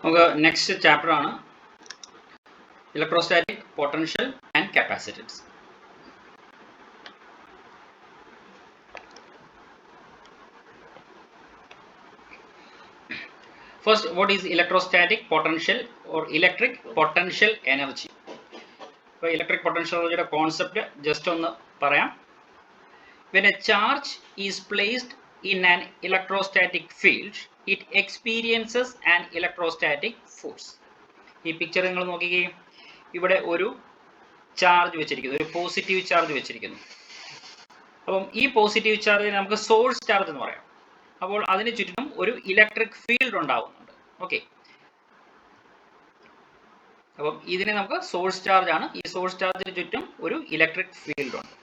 Okay, next chapter on electrostatic potential and capacitance. First, what is electrostatic potential or electric potential energy? So, electric potential energy concept just on the parayam. When a charge is placed in an electrostatic field, it experiences an electrostatic force. ഈ picture നിങ്ങൾ നോക്കിക്കേ, ഇവിടെ ഒരു charge വെച്ചിരിക്കുന്നു, ഒരു positive charge വെച്ചിരിക്കുന്നു. അപ്പം ഈ പോസിറ്റീവ് ചാർജിനെ നമുക്ക് സോഴ്സ് ചാർജ് എന്ന് പറയാം. അപ്പോൾ അതിന് ചുറ്റും ഒരു ഇലക്ട്രിക് ഫീൽഡ് ഉണ്ടാവുന്നുണ്ട്. ഓക്കെ, അപ്പം ഇതിനെ നമുക്ക് സോഴ്സ് ചാർജ് ആണ്. ഈ സോഴ്സ് ചാർജിന് ചുറ്റും ഒരു ഇലക്ട്രിക് ഫീൽഡ് ഉണ്ട്.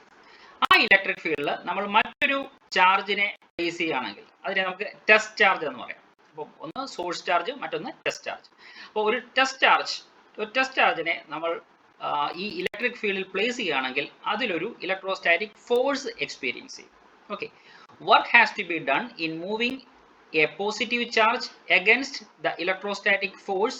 ആ ഇലക്ട്രിക് ഫീൽഡിൽ നമ്മൾ മറ്റൊരു ചാർജിനെ പ്ലേസ് ചെയ്യുകയാണെങ്കിൽ അതിനെ നമുക്ക് ടെസ്റ്റ് ചാർജ് എന്ന് പറയാം. അപ്പം ഒന്ന് സോഴ്സ് ചാർജ്, മറ്റൊന്ന് ടെസ്റ്റ് ചാർജ്. അപ്പോൾ ഒരു ടെസ്റ്റ് ചാർജിനെ നമ്മൾ ഈ ഇലക്ട്രിക് ഫീൽഡിൽ പ്ലേസ് ചെയ്യുകയാണെങ്കിൽ അതിലൊരു ഇലക്ട്രോസ്റ്റാറ്റിക് ഫോഴ്സ് എക്സ്പീരിയൻസ് ചെയ്യും. Okay, work has to be done in moving a positive charge against the electrostatic force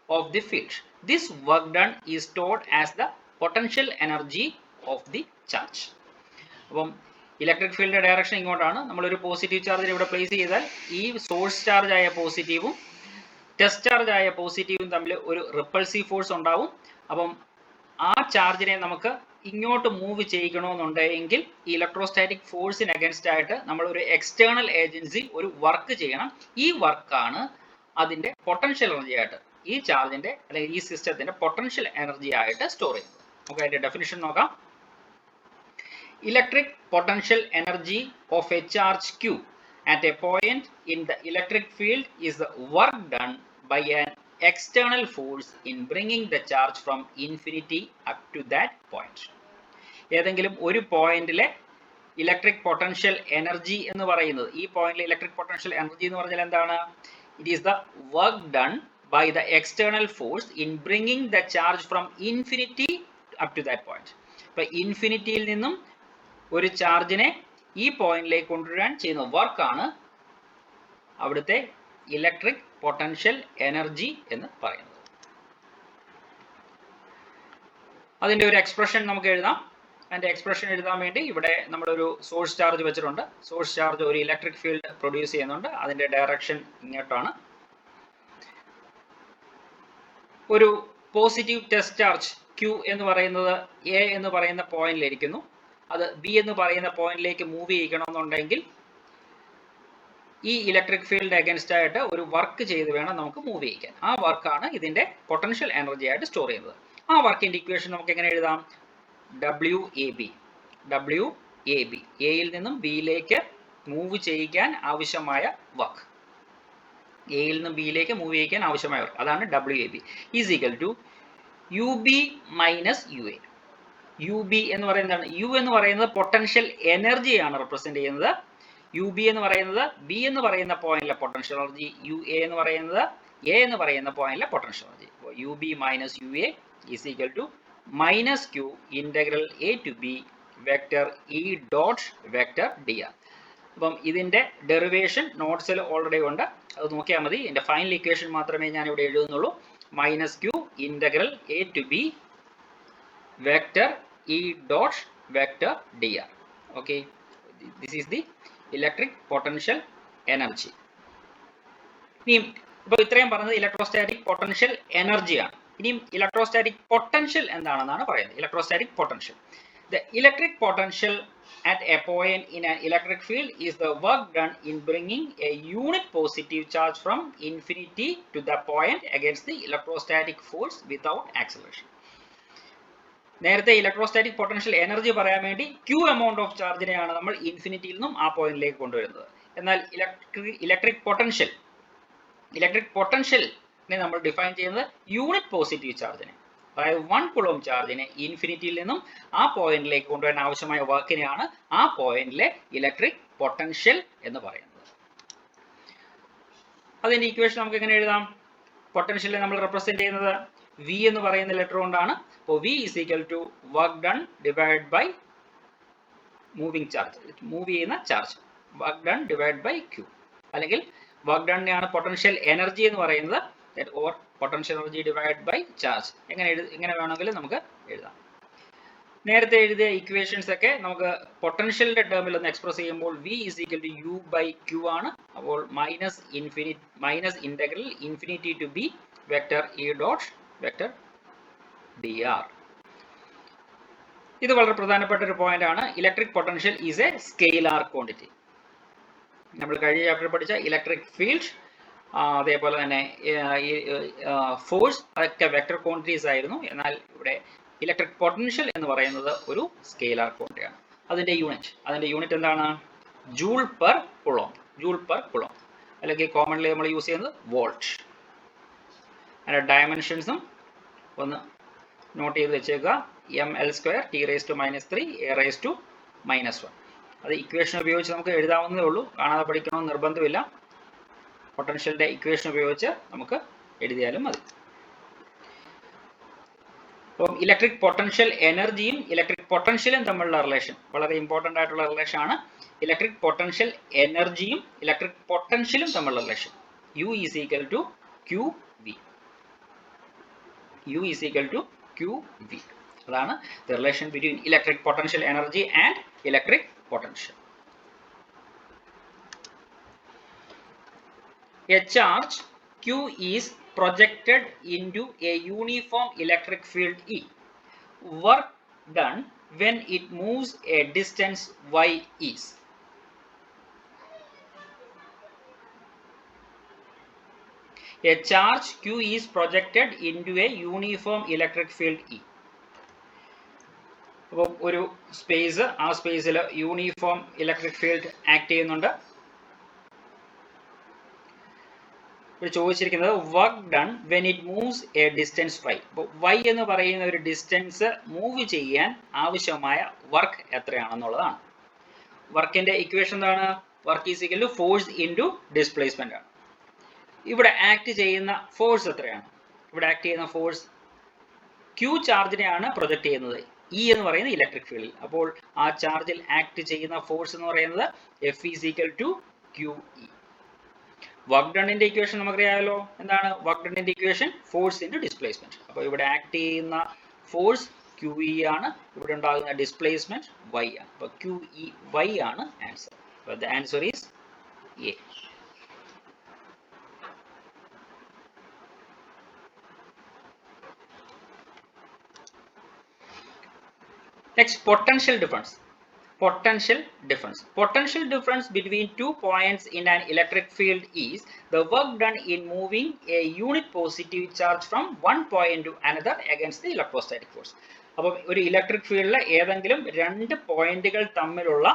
of the field. This work done is stored as the potential energy of the charge. അപ്പം electric ഫീൽഡിന്റെ direction ഇങ്ങോട്ടാണ്. നമ്മളൊരു positive ചാർജിനെ ഇവിടെ place ചെയ്താൽ ഈ source charge ആയ പോസിറ്റീവും ടെസ്റ്റ് ചാർജ് ആയ പോസിറ്റീവും തമ്മിൽ ഒരു റിപ്പൾസീവ് ഫോഴ്സ് ഉണ്ടാവും. അപ്പം ആ ചാർജിനെ നമുക്ക് ഇങ്ങോട്ട് മൂവ് ചെയ്യിക്കണമെന്നുണ്ടെങ്കിൽ ഈ ഇലക്ട്രോസ്റ്റാറ്റിക് ഫോഴ്സിന് അഗൻസ്റ്റ് ആയിട്ട് നമ്മൾ ഒരു എക്സ്റ്റേണൽ ഏജൻസി ഒരു വർക്ക് ചെയ്യണം. ഈ വർക്കാണ് അതിന്റെ പൊട്ടൻഷ്യൽ എനർജി ആയിട്ട്, ഈ ചാർജിന്റെ അല്ലെങ്കിൽ ഈ സിസ്റ്റത്തിന്റെ പൊട്ടൻഷ്യൽ എനർജി ആയിട്ട് സ്റ്റോർ ചെയ്യുന്നത്. നമുക്ക് അതിന്റെ ഡെഫിനിഷൻ നോക്കാം. Electric potential energy of A charge Q at a point in the electric field is the work done by an external force in bringing the charge from infinity up to that point. ഏതെങ്കിലും ഒരു പോയിന്റിലെ electric potential energy എന്ന് പറയുന്നത്, ഈ പോയിന്റിലെ electric potential energy എന്ന് പറഞ്ഞാൽ എന്താണ്? It is the work done by the external force in bringing the charge from infinity up to that point. ഇപ്പൊ ഇൻഫിനിറ്റിയിൽ നിന്നും ഒരു ചാർജിനെ ഈ പോയിന്റിലേക്ക് കൊണ്ടുവരാൻ ചെയ്യുന്ന വർക്കാണ് അവിടുത്തെ ഇലക്ട്രിക് പൊട്ടൻഷ്യൽ എനർജി എന്ന് പറയുന്നത്. അതിന്റെ ഒരു എക്സ്പ്രഷൻ നമുക്ക് എഴുതാം. അതിന്റെ എക്സ്പ്രഷൻ എഴുതാൻ വേണ്ടി ഇവിടെ നമ്മളൊരു സോഴ്സ് ചാർജ് വെച്ചിട്ടുണ്ട്. സോഴ്സ് ചാർജ് ഒരു ഇലക്ട്രിക് ഫീൽഡ് പ്രൊഡ്യൂസ് ചെയ്യുന്നുണ്ട്. അതിന്റെ ഡയറക്ഷൻ ഇങ്ങോട്ടാണ്. ഒരു പോസിറ്റീവ് ടെസ്റ്റ് ചാർജ് Q എന്ന് പറയുന്നത് A എന്ന് പറയുന്ന പോയിന്റിലിരിക്കുന്നു. അത് B എന്ന് പറയുന്ന പോയിന്റിലേക്ക് മൂവ് ചെയ്യിക്കണമെന്നുണ്ടെങ്കിൽ ഈ ഇലക്ട്രിക് ഫീൽഡ് അഗൻസ്റ്റ് ആയിട്ട് ഒരു വർക്ക് ചെയ്ത് വേണം നമുക്ക് മൂവ് ചെയ്യിക്കാൻ. ആ വർക്കാണ് ഇതിന്റെ പൊട്ടൻഷ്യൽ എനർജി ആയിട്ട് സ്റ്റോർ ചെയ്യുന്നത്. ആ വർക്കിന്റെ ഇക്വേഷൻ നമുക്ക് എങ്ങനെ എഴുതാം? WAB. എയിൽ നിന്നും ബിയിലേക്ക് മൂവ് ചെയ്യിക്കാൻ ആവശ്യമായ വർക്ക്, എയിൽ നിന്നും ബിയിലേക്ക് മൂവ് ചെയ്യിക്കാൻ ആവശ്യമായ വർക്ക്, അതാണ് WAB is equal to UB minus UA. UB എന്ന് പറയുന്നത്, U എന്ന് പറയുന്നത് പൊട്ടൻഷ്യൽ എനർജിയാണ് റെപ്രസെന്റ് ചെയ്യുന്നത്. UB എന്ന് പറയുന്നത് B എന്ന് പറയുന്ന പോയിന്റിലെ പൊട്ടൻഷ്യൽ എനർജി, UA എന്ന് പറയുന്നത് A എന്ന് പറയുന്ന പോയിന്റിലെ potential energy. UB minus UA is equal to minus Q integral A to B vector E dot vector dr. അപ്പം ഇതിന്റെ ഡെറിവേഷൻ നോട്ട്സിൽ ഓൾറെഡി ഉണ്ട്, അത് നോക്കിയാൽ മതി. ഇതിന്റെ ഫൈനൽ ഇക്വേഷൻ മാത്രമേ ഞാൻ ഇവിടെ എഴുതുന്നുള്ളൂ. Minus Q integral A to B vector E dot vector dr. Okay, this is the electric potential energy. ഇനി ഇപ്പോൾ ഇത്രയും പറഞ്ഞത് ഇലക്ട്രോസ്റ്റാറ്റിക് പൊട്ടൻഷ്യൽ എനർജിയാണ്. ഇനിയും ഇലക്ട്രോസ്റ്റാറ്റിക് പൊട്ടൻഷ്യൽ എന്താണെന്നാണ് പറയുന്നത്. Electrostatic potential, the electric potential at a point in an electric field is the work done in bringing a unit positive charge from infinity to the point against the electrostatic force without acceleration. നേരത്തെ electrostatic potential energy പറയാൻ വേണ്ടി Q amount of ചാർജിനെയാണ് നമ്മൾ ഇൻഫിനിറ്റിയിൽ നിന്നും ആ പോയിന്റിലേക്ക് കൊണ്ടുവരുന്നത്. എന്നാൽ electric പൊട്ടൻഷ്യലിനെ നമ്മൾ ഡിഫൈൻ ചെയ്യുന്നത് യൂണിറ്റ് പോസിറ്റീവ് ചാർജിനെ, അതായത് 1 കുളം ചാർജിനെ ഇൻഫിനിറ്റിയിൽ നിന്നും ആ പോയിന്റിലേക്ക് കൊണ്ടുവരാൻ ആവശ്യമായ വർക്കിനെയാണ് ആ പോയിന്റിലെ ഇലക്ട്രിക് പൊട്ടൻഷ്യൽ എന്ന് പറയുന്നത്. അതിന്റെ ഇക്വേഷൻ നമുക്ക് എങ്ങനെ എഴുതാം? പൊട്ടൻഷ്യലിനെ നമ്മൾ റെപ്രസെന്റ് ചെയ്യുന്നത് V എന്ന് പറയുന്ന ലെറ്റർ കൊണ്ടാണ്. അപ്പോൾ V is equal to work done divided by moving charge, move ചെയ്യുന്ന charge, work done divide by Q, അല്ലെങ്കിൽ വർക്ക് ഡണ്ണിനെയാണ് പൊട്ടൻഷ്യൽ എനർജി എന്ന് പറയുന്നത്. Or potential energy divide by charge. എങ്ങനെ വേണമെങ്കിലും നമുക്ക് എഴുതാം. നേരത്തെ എഴുതിയ ഇക്വേഷൻസ് ഒക്കെ നമുക്ക് പൊട്ടൻഷ്യലിന്റെ ടേമിൽ ഒന്ന് എക്സ്പ്രസ് ചെയ്യുമ്പോൾ V is equal to U by Q ആണ്. അപ്പോൾ minus integral infinity to B vector E dot vector dr. ഇത് വളരെ പ്രധാനപ്പെട്ട ഒരു പോയിന്റ് ആണ്. Electric potential is a scalar quantity. നമ്മൾ കഴിഞ്ഞ ചാപ്റ്ററിൽ പഠിച്ച ഇലക്ട്രിക് ഫീൽഡ്, അതേപോലെ തന്നെ ഫോഴ്സ്, അതൊക്കെ വെക്ടർ ക്വാണ്ടിറ്റീസ് ആയിരുന്നു. എന്നാൽ ഇവിടെ ഇലക്ട്രിക് പൊട്ടൻഷ്യൽ എന്ന് പറയുന്നത് ഒരു സ്കെയിലാർ ക്വാണ്ടിറ്റിയാണ്. അതിന്റെ യൂണിറ്റ് എന്താണ്? Joule per coulomb. അല്ലെങ്കിൽ കോമൺലി നമ്മൾ യൂസ് ചെയ്യുന്നത് വോൾട്ട്. അതിന്റെ ഡയമെൻഷൻസും ഒന്ന് നോട്ട് ചെയ്ത് വെച്ചേക്കുക. ml² t⁻³ a⁻⁻1. അത് ഇക്വേഷൻ ഉപയോഗിച്ച് നമുക്ക് എഴുതാവുന്നതേ ഉള്ളൂ. കാണാതെ പഠിക്കണമെന്ന് നിർബന്ധമില്ല. പൊട്ടൻഷ്യലിന്റെ ഇക്വേഷൻ ഉപയോഗിച്ച് നമുക്ക് എഴുതിയാലും മതി. അപ്പം ഇലക്ട്രിക് പൊട്ടൻഷ്യൽ എനർജിയും ഇലക്ട്രിക് പൊട്ടൻഷ്യലും തമ്മിലുള്ള റിലേഷൻ വളരെ ഇമ്പോർട്ടൻ്റ് ആയിട്ടുള്ള റിലേഷൻ ആണ്. ഇലക്ട്രിക് പൊട്ടൻഷ്യൽ എനർജിയും ഇലക്ട്രിക് പൊട്ടൻഷ്യലും തമ്മിലുള്ള relation U is equal to QV. അതാണ് the relation between electric potential energy and electric potential. A charge Q is projected into a uniform electric field E. Work done when it moves a distance y is. A charge Q is projected into a uniform electric field E. അപ്പോൾ ഒരു space, ആ സ്പേസിൽ uniform electric field act ചെയ്യുന്നുണ്ട്. ഇവിടെ ചോദിച്ചിരിക്കുന്നത് work done when it moves A distance y. അപ്പോൾ y എന്ന് പറയുന്ന ഒരു ഡിസ്റ്റൻസ് മൂവ് ചെയ്യാൻ ആവശ്യമായ വർക്ക് എത്രയാണെന്നുള്ളതാണ്. വർക്കിന്റെ ഇക്വേഷൻ എന്താണ്? Work is equal to force into displacement ആണ്. ഇവിടെ ആക്ട് ചെയ്യുന്ന ഫോഴ്സ് എത്രയാണ്? ഇവിടെ ആക്ട് ചെയ്യുന്ന ഫോഴ്സ് Q ചാർജിനെയാണ് പ്രൊജക്ട് ചെയ്യുന്നത്, E എന്ന് പറയുന്ന ഇലക്ട്രിക് ഫീൽഡിൽ. അപ്പോൾ ആ ചാർജിൽ ആക്ട് ചെയ്യുന്ന ഫോഴ്സ് എന്ന് പറയുന്നത് F is equal to QE. Work ഡണ്ണിന്റെ ഇക്വേഷൻ നമുക്കറിയാമല്ലോ. എന്താണ് വർക്ക് ഡണ്ണിന്റെ ഇക്വേഷൻ? Force into displacement. അപ്പോൾ ഇവിടെ ആക്ട് ചെയ്യുന്ന ഫോഴ്സ് QE ആണ്, ഇവിടെ ഉണ്ടാകുന്ന ഡിസ്പ്ലേസ്മെന്റ് Y ആണ്. അപ്പോൾ QEY ആണ് ആൻസർ. അപ്പോൾ the answer is A. Next, potential difference. Potential difference between 2 points in an electric field is the work done in moving a unit positive charge from one point to another against the electrostatic force. അപ്പോൾ ഒരു electric ഫീൽഡിലെ ഏതെങ്കിലും രണ്ട് പോയിന്റുകൾ തമ്മിലുള്ള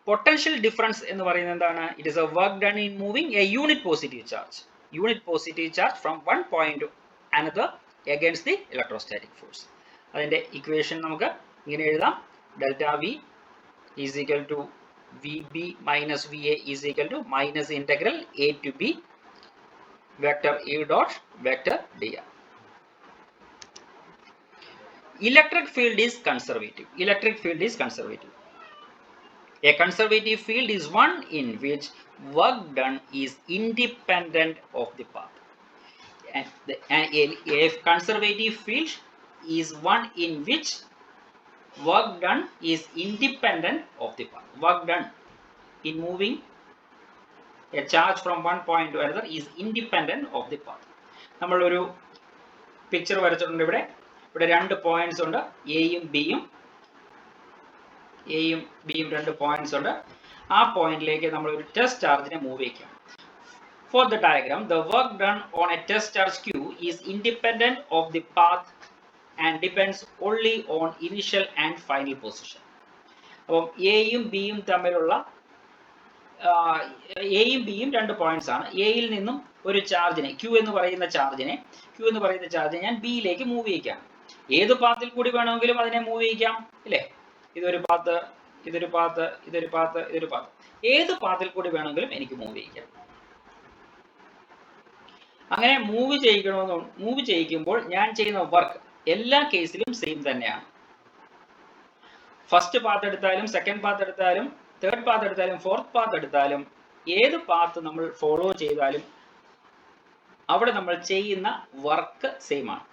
potential difference എന്ന് പറയുന്നത് എന്താണ്? It is a work done in moving A unit positive charge from one point to another against the electrostatic force. അതിന്റെ ഇക്വേഷൻ നമുക്ക് ഇങ്ങനെ എഴുതാം. Delta V is equal to VB minus VA is equal to minus integral A to B vector E dot vector dr. Electric field is conservative. A conservative field is one in which work done is independent of the path. And a conservative field is one in which work done is independent of the path. Work done in moving a charge from one point to another is independent of the path. നമ്മൾ ഒരു picture വരച്ചിട്ടുണ്ട്. ഇവിടെ രണ്ട് points ഉണ്ട്, എയും ബിയും രണ്ട് points ഉണ്ട്. ആ പോയിന്റിലേക്ക് നമ്മൾ ഒരു ടെസ്റ്റ് ചാർജിനെ move ചെയ്യിക്കാം. For the diagram, the work done on a test charge Q is independent of the path and depends only on initial and final position. അപ്പം എയും ബിയും തമ്മിലുള്ള എയും ബിയും രണ്ട് പോയിന്റ്സ് ആണ്. എയിൽ നിന്നും ഒരു ചാർജിനെ Q എന്ന് പറയുന്ന ചാർജിനെ ഞാൻ ബിയിലേക്ക് മൂവ് ചെയ്യിക്കാം. ഏത് പാത്തിൽ കൂടി വേണമെങ്കിലും അതിനെ മൂവ് ചെയ്യിക്കാം, ഇല്ലേ? ഇതൊരു പാത്ത്. ഏത് പാത്തിൽ കൂടി വേണമെങ്കിലും എനിക്ക് മൂവ് ചെയ്യിക്കാം. അങ്ങനെ മൂവ് ചെയ്യിക്കുമ്പോൾ ഞാൻ ചെയ്യുന്ന വർക്ക് എല്ലാ കേസിലും സെയിം തന്നെയാണ്. ഫസ്റ്റ് പാത്ത് എടുത്താലും സെക്കൻഡ് പാത്ത് എടുത്താലും തേർഡ് പാത്ത് എടുത്താലും ഫോർത്ത് പാത്ത് എടുത്താലും ഏത് പാത്ത് നമ്മൾ ഫോളോ ചെയ്താലും അവിടെ നമ്മൾ ചെയ്യുന്ന വർക്ക് സെയിം ആണ്.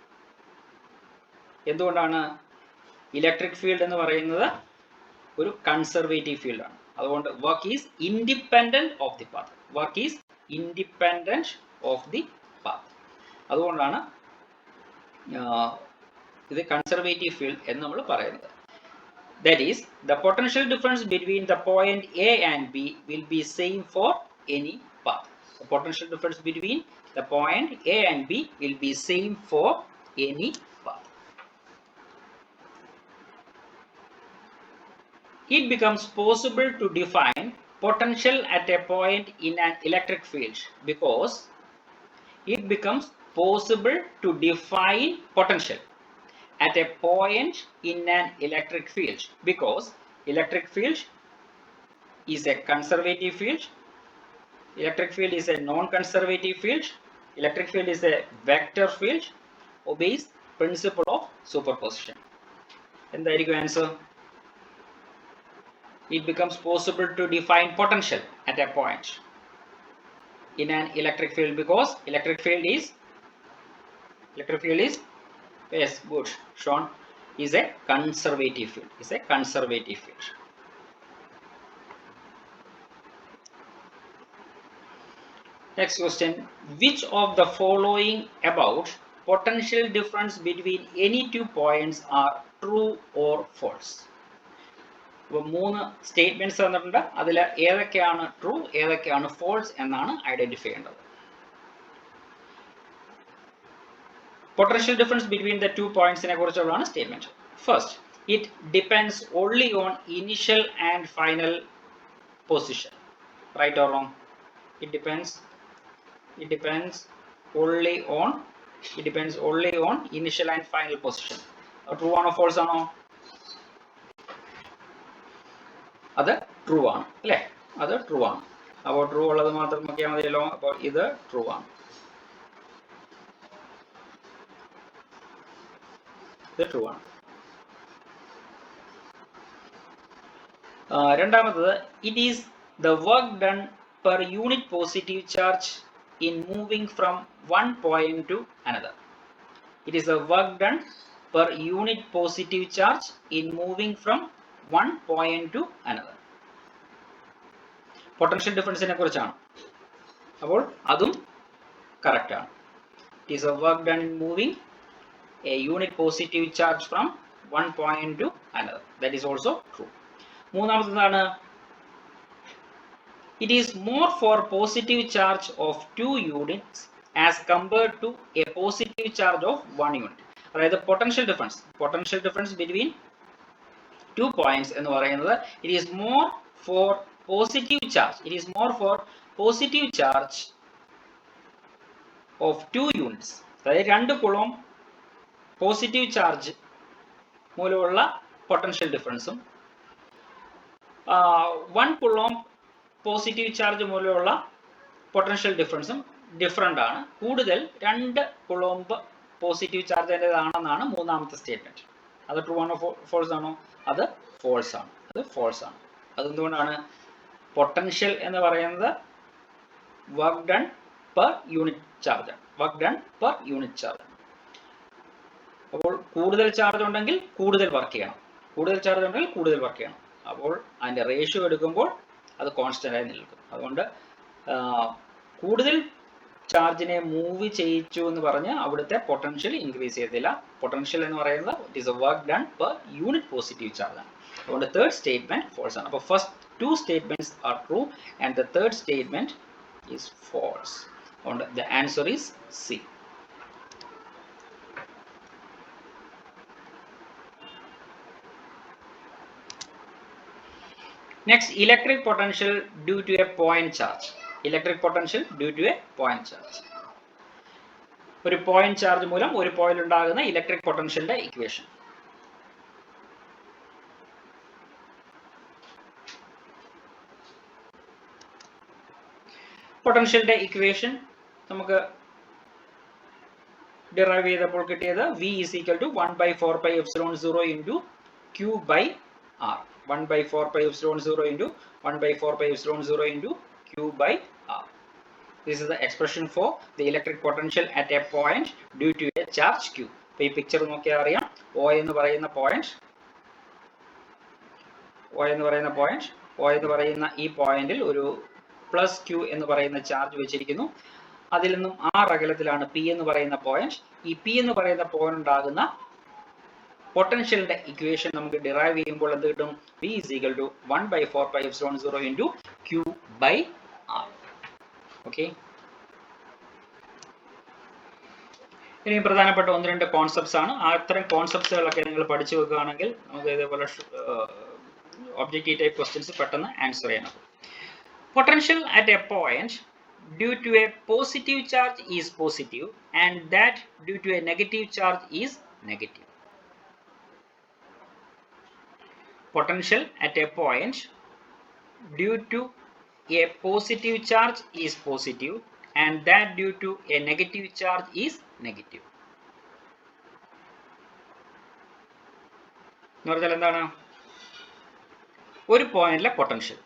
എന്തുകൊണ്ടാണ്? ഇലക്ട്രിക് ഫീൽഡ് എന്ന് പറയുന്നത് ഒരു കൺസർവേറ്റീവ് ഫീൽഡ് ആണ്. അതുകൊണ്ട് work is independent of the path. Work is independent of the path. അതുകൊണ്ടാണ് ഇത് കൺസർവേറ്റീവ് ഫീൽഡ് എന്ന് നമ്മൾ പറയുന്നത്. That is, the potential difference between the point A and B will be same for any path. The potential difference between the point A and B will be same for any path. It becomes possible to define potential at a point in an electric field because it becomes possible to define potential at a point in an electric field because electric field is a conservative field, electric field is a non-conservative field, electric field is a vector field, obeys principle of superposition. എന്തായിരിക്കും answer? It becomes possible to define potential at a point in an electric field because electric field is yes, good, shown, is a conservative field. Is a conservative field. Next question: which of the following about potential difference between any two points are true or false? അപ്പോൾ 3 statements തന്നിട്ടുണ്ട്. അതിൽ ഏതൊക്കെയാണ് true, ഏതൊക്കെയാണ് false എന്നാണ് identify ചെയ്യേണ്ടത്. Potential difference between the 2 points നെ കുറിച്ചുള്ളതാണ് statement. First, it depends only on initial and final position. Right or wrong? It depends only on initial and final position. True ആണോ false ആണോ? അത് true ആണ് അല്ലേ? അത് ട്രൂ ആണ്. അപ്പോൾ ട്രൂ ഉള്ളത് മാത്രം നോക്കിയാൽ മതിയല്ലോ. അപ്പോൾ ഇത് ട്രൂ ആണ്. ഇത് ട്രൂ ആണ്. രണ്ടാമത്തത്, it is the work done per unit positive charge in moving from one point to another. It is the work done per unit positive charge in moving from one point to another. Potential ഡിഫറൻസിനെ കുറിച്ചാണ്. അപ്പോൾ അതും correct ആണ്. It is a work done in moving a unit positive charge from one point to another. That is also true. മൂന്നാമത്തേതാണ്, it is more for positive charge of 2 units as compared to a positive charge of 1 unit. അതായത് potential difference between 2 points എന്ന് പറയുന്നത് it is more for positive charge of 2 units. അതായത് 2 കുളം positive charge മൂലമുള്ള potential ഡിഫറൻസും 1 coulomb positive charge മൂലമുള്ള potential ഡിഫറൻസും different ആണ്. കൂടുതൽ 2 കുളോംബ് positive ചാർജിൻ്റെതാണെന്നാണ് മൂന്നാമത്തെ സ്റ്റേറ്റ്മെന്റ്. അത് ട്രൂ ആണോ ഫോൾസ് ആണോ? അത് ഫോൾസ് ആണ്. അതെന്തുകൊണ്ടാണ്? പൊട്ടൻഷ്യൽ എന്ന് പറയുന്നത് work done per unit charge. അപ്പോൾ കൂടുതൽ ചാർജ് ഉണ്ടെങ്കിൽ കൂടുതൽ വർക്ക് ചെയ്യണം. അപ്പോൾ അതിൻ്റെ റേഷ്യോ എടുക്കുമ്പോൾ അത് കോൺസ്റ്റന്റ് ആയി നിൽക്കും. അതുകൊണ്ട് കൂടുതൽ ചാർജിനെ മൂവ് ചെയ്യിച്ചു എന്ന് പറഞ്ഞ് അവിടുത്തെ പൊട്ടൻഷ്യൽ ഇൻക്രീസ് ചെയ്യത്തില്ല. പൊട്ടൻഷ്യൽ എന്ന് പറയുന്നത് it is a work done per unit positive charge ആണ്. അതുകൊണ്ട് തേർഡ് സ്റ്റേറ്റ്മെന്റ് ഫോൾസ് ആണ്. അപ്പോൾ first 2 statements are true and the third statement is false. അതുകൊണ്ട് the answer is C. Next, electric potential due to a point charge. ഒരു point charge മൂലം ഒരു പോയിന്റ് ഉണ്ടാകുന്ന ഇലക്ട്രിക് പൊട്ടൻഷ്യലിന്റെ ഇക്വേഷൻ. പൊട്ടൻഷ്യലിന്റെ ഇക്വേഷൻ നമുക്ക് ഡിറൈവ് ചെയ്തപ്പോൾ കിട്ടിയത് V is equal to 1/4πε0 into Q by R. 1/4πε0 into 1/4πε0 into Q Q by R. This is the expression for the electric potential at a point due to a charge Q. അപ്പോൾ ഈ picture നോക്കിയാൽ അറിയാം O എന്ന് പറയുന്ന ഈ പോയിന്റിൽ ഒരു plus Q എന്ന് പറയുന്ന ചാർജ് വെച്ചിരിക്കുന്നു. അതിൽ നിന്നും R അകലത്തിലാണ് P എന്ന് പറയുന്ന പോയിന്റ്. ഈ P എന്ന് പറയുന്ന പോയിന്റ് ഉണ്ടാകുന്ന പൊട്ടൻഷ്യലിന്റെ ഇക്വേഷൻ നമുക്ക് ഡിറൈവ് ചെയ്യുമ്പോൾ എന്ത് കിട്ടും? P is equal to 1/4πε0 into Q by R. Okay, ഇനി പ്രധാനപ്പെട്ട ഒന്ന് രണ്ട് കോൺസെപ്റ്റ്സ് ആണ്. അത്തരം കോൺസെപ്റ്റ്സുകളൊക്കെ നിങ്ങൾ പഠിച്ചു വെക്കുകയാണെങ്കിൽ നമുക്ക് ഇതേപോലെ ഒബ്ജക്റ്റീവ് ടൈപ്പ് ക്വസ്റ്റ്യൻസ് പെട്ടെന്ന് ആൻസർ ചെയ്യാൻ. Potential at a point due to a positive charge is positive and that due to a negative charge is negative. Potential at a point due to a positive charge is positive and that due to a negative charge is negative. Normal എന്താണ്? ഒരു പോയിന്റിലെ potential,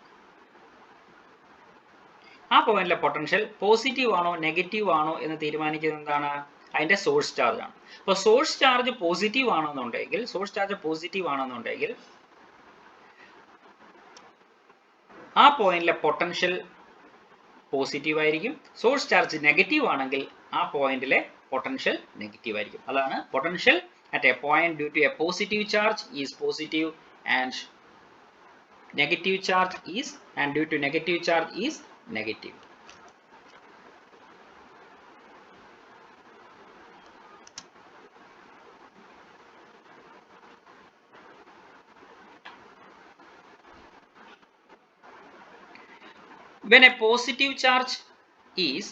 ആ പോയിന്റിലെ potential positive ആണോ negative ആണോ എന്ന് തീരുമാനിക്കുന്നത് എന്താണ്? അതിന്റെ സോഴ്സ് ചാർജ് ആണ്. അപ്പോൾ സോഴ്സ് ചാർജ് പോസിറ്റീവ് ആണെന്നുണ്ടെങ്കിൽ ആ പോയിന്റിലെ പൊട്ടൻഷ്യൽ പോസിറ്റീവ് ആയിരിക്കും. സോഴ്സ് ചാർജ് നെഗറ്റീവ് ആണെങ്കിൽ ആ പോയിന്റിലെ പൊട്ടൻഷ്യൽ നെഗറ്റീവ് ആയിരിക്കും. അതാണ് potential at a point due to a positive charge is positive and negative charge is and due to negative charge is negative. When a positive charge is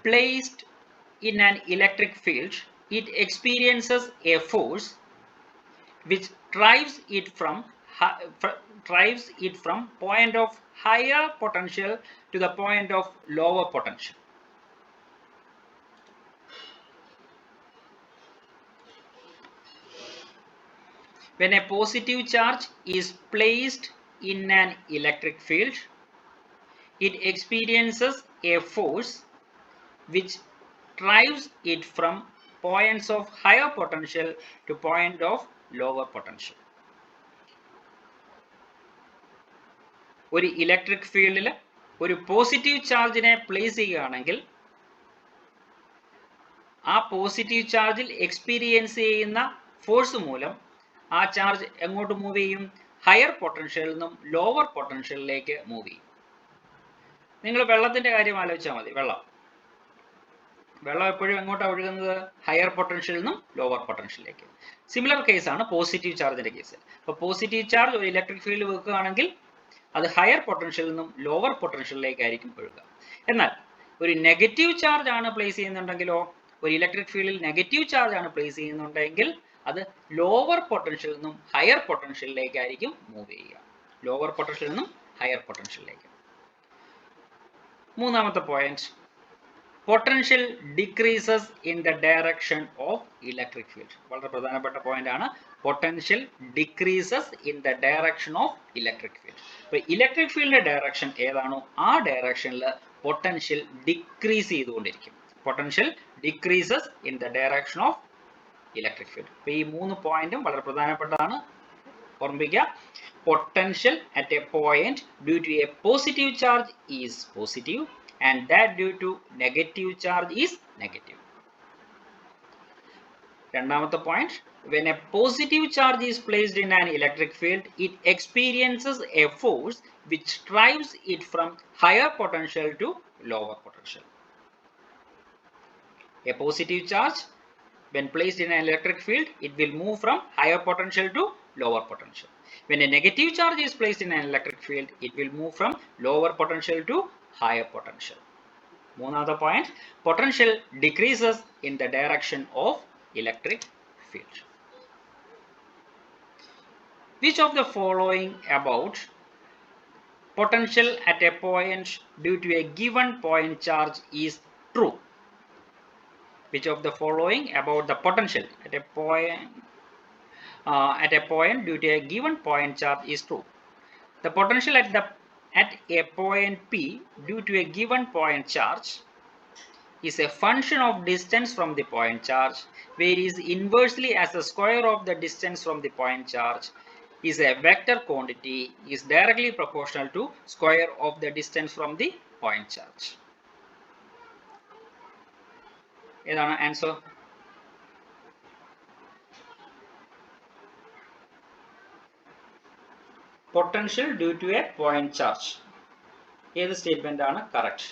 placed in an electric field, it experiences a force which drives it from point of higher potential to the point of lower potential. When a positive charge is placed in an electric field, it experiences a force which drives it from points of higher potential to point of lower potential. ഒരു electric ഫീൽഡിൽ ഒരു positive ചാർജിനെ place ചെയ്യുകയാണെങ്കിൽ ആ positive ചാർജിൽ experience ചെയ്യുന്ന force മൂലം ആ ചാർജ് എങ്ങോട്ട് മൂവ് ചെയ്യും? ഹയർ പൊട്ടൻഷ്യലിൽ നിന്നും ലോവർ പൊട്ടൻഷ്യലിലേക്ക് മൂവ് ചെയ്യും. നിങ്ങൾ വെള്ളത്തിന്റെ കാര്യം ആലോചിച്ചാൽ മതി. വെള്ളം എപ്പോഴും എങ്ങോട്ടാണ് ഒഴുകുന്നത്? ഹയർ പൊട്ടൻഷ്യലിൽ നിന്നും ലോവർ പൊട്ടൻഷ്യലിലേക്ക്. സിമിലർ കേസാണ് പോസിറ്റീവ് ചാർജിന്റെ കേസ്. അപ്പോൾ പോസിറ്റീവ് ചാർജ് ഒരു ഇലക്ട്രിക് ഫീൽഡ് വെക്കുകയാണെങ്കിൽ അത് ഹയർ പൊട്ടൻഷ്യലിൽ നിന്നും ലോവർ പൊട്ടൻഷ്യലിലേക്കായിരിക്കും ഒഴുകുക. എന്നാൽ ഒരു നെഗറ്റീവ് ചാർജ് ആണ് പ്ലേസ് ചെയ്യുന്നുണ്ടെങ്കിലോ, ഒരു ഇലക്ട്രിക് ഫീൽഡിൽ നെഗറ്റീവ് ചാർജ് ആണ് പ്ലേസ് ചെയ്യുന്നുണ്ടെങ്കിൽ അത് ലോവർ പൊട്ടൻഷ്യലിൽ നിന്നും ഹയർ പൊട്ടൻഷ്യലിലേക്കായിരിക്കും മൂവ് ചെയ്യുക. ലോവർ പൊട്ടൻഷ്യലിൽ നിന്നും ഹയർ പൊട്ടൻഷ്യലിലേക്ക്. മൂന്നാമത്തെ point, potential decreases in the direction of electric field. വളരെ പ്രധാനപ്പെട്ട പോയിന്റ് ആണ്. Potential decreases in the direction of electric field. അപ്പോൾ ഇലക്ട്രിക് ഫീൽഡിന്റെ ഡയറക്ഷൻ ഏതാണോ ആ ഡയറക്ഷനിൽ പൊട്ടൻഷ്യൽ ഡിക്രീസ് ചെയ്തുകൊണ്ടിരിക്കും. Potential decreases in the direction of electric field. അപ്പോൾ ഈ മൂന്ന് പോയിന്റും വളരെ പ്രധാനപ്പെട്ടതാണ്. ഓർമ്മിക്കുക, potential at a point due to a positive charge is positive and that due to negative charge is negative. രണ്ടാമത്തെ point, when a positive charge is placed in an electric field, it experiences a force which drives it from higher potential to lower potential. A positive charge when placed in an electric field, it will move from higher potential to lower potential. When a negative charge is placed in an electric field, it will move from lower potential to higher potential. മൂന്നാമത്തെ point, potential decreases in the direction of electric field. Which of the following about potential at a point due to a given point charge is true? Which of the following about the potential at a point due to a given point charge is true? The potential at a point P due to a given point charge is a function of distance from the point charge, varies inversely as the square of the distance from the point charge, is a vector quantity, is directly proportional to square of the distance from the point charge. ഏതാണ് answer? Potential due to a point charge. ഏത് statement ആണ് correct?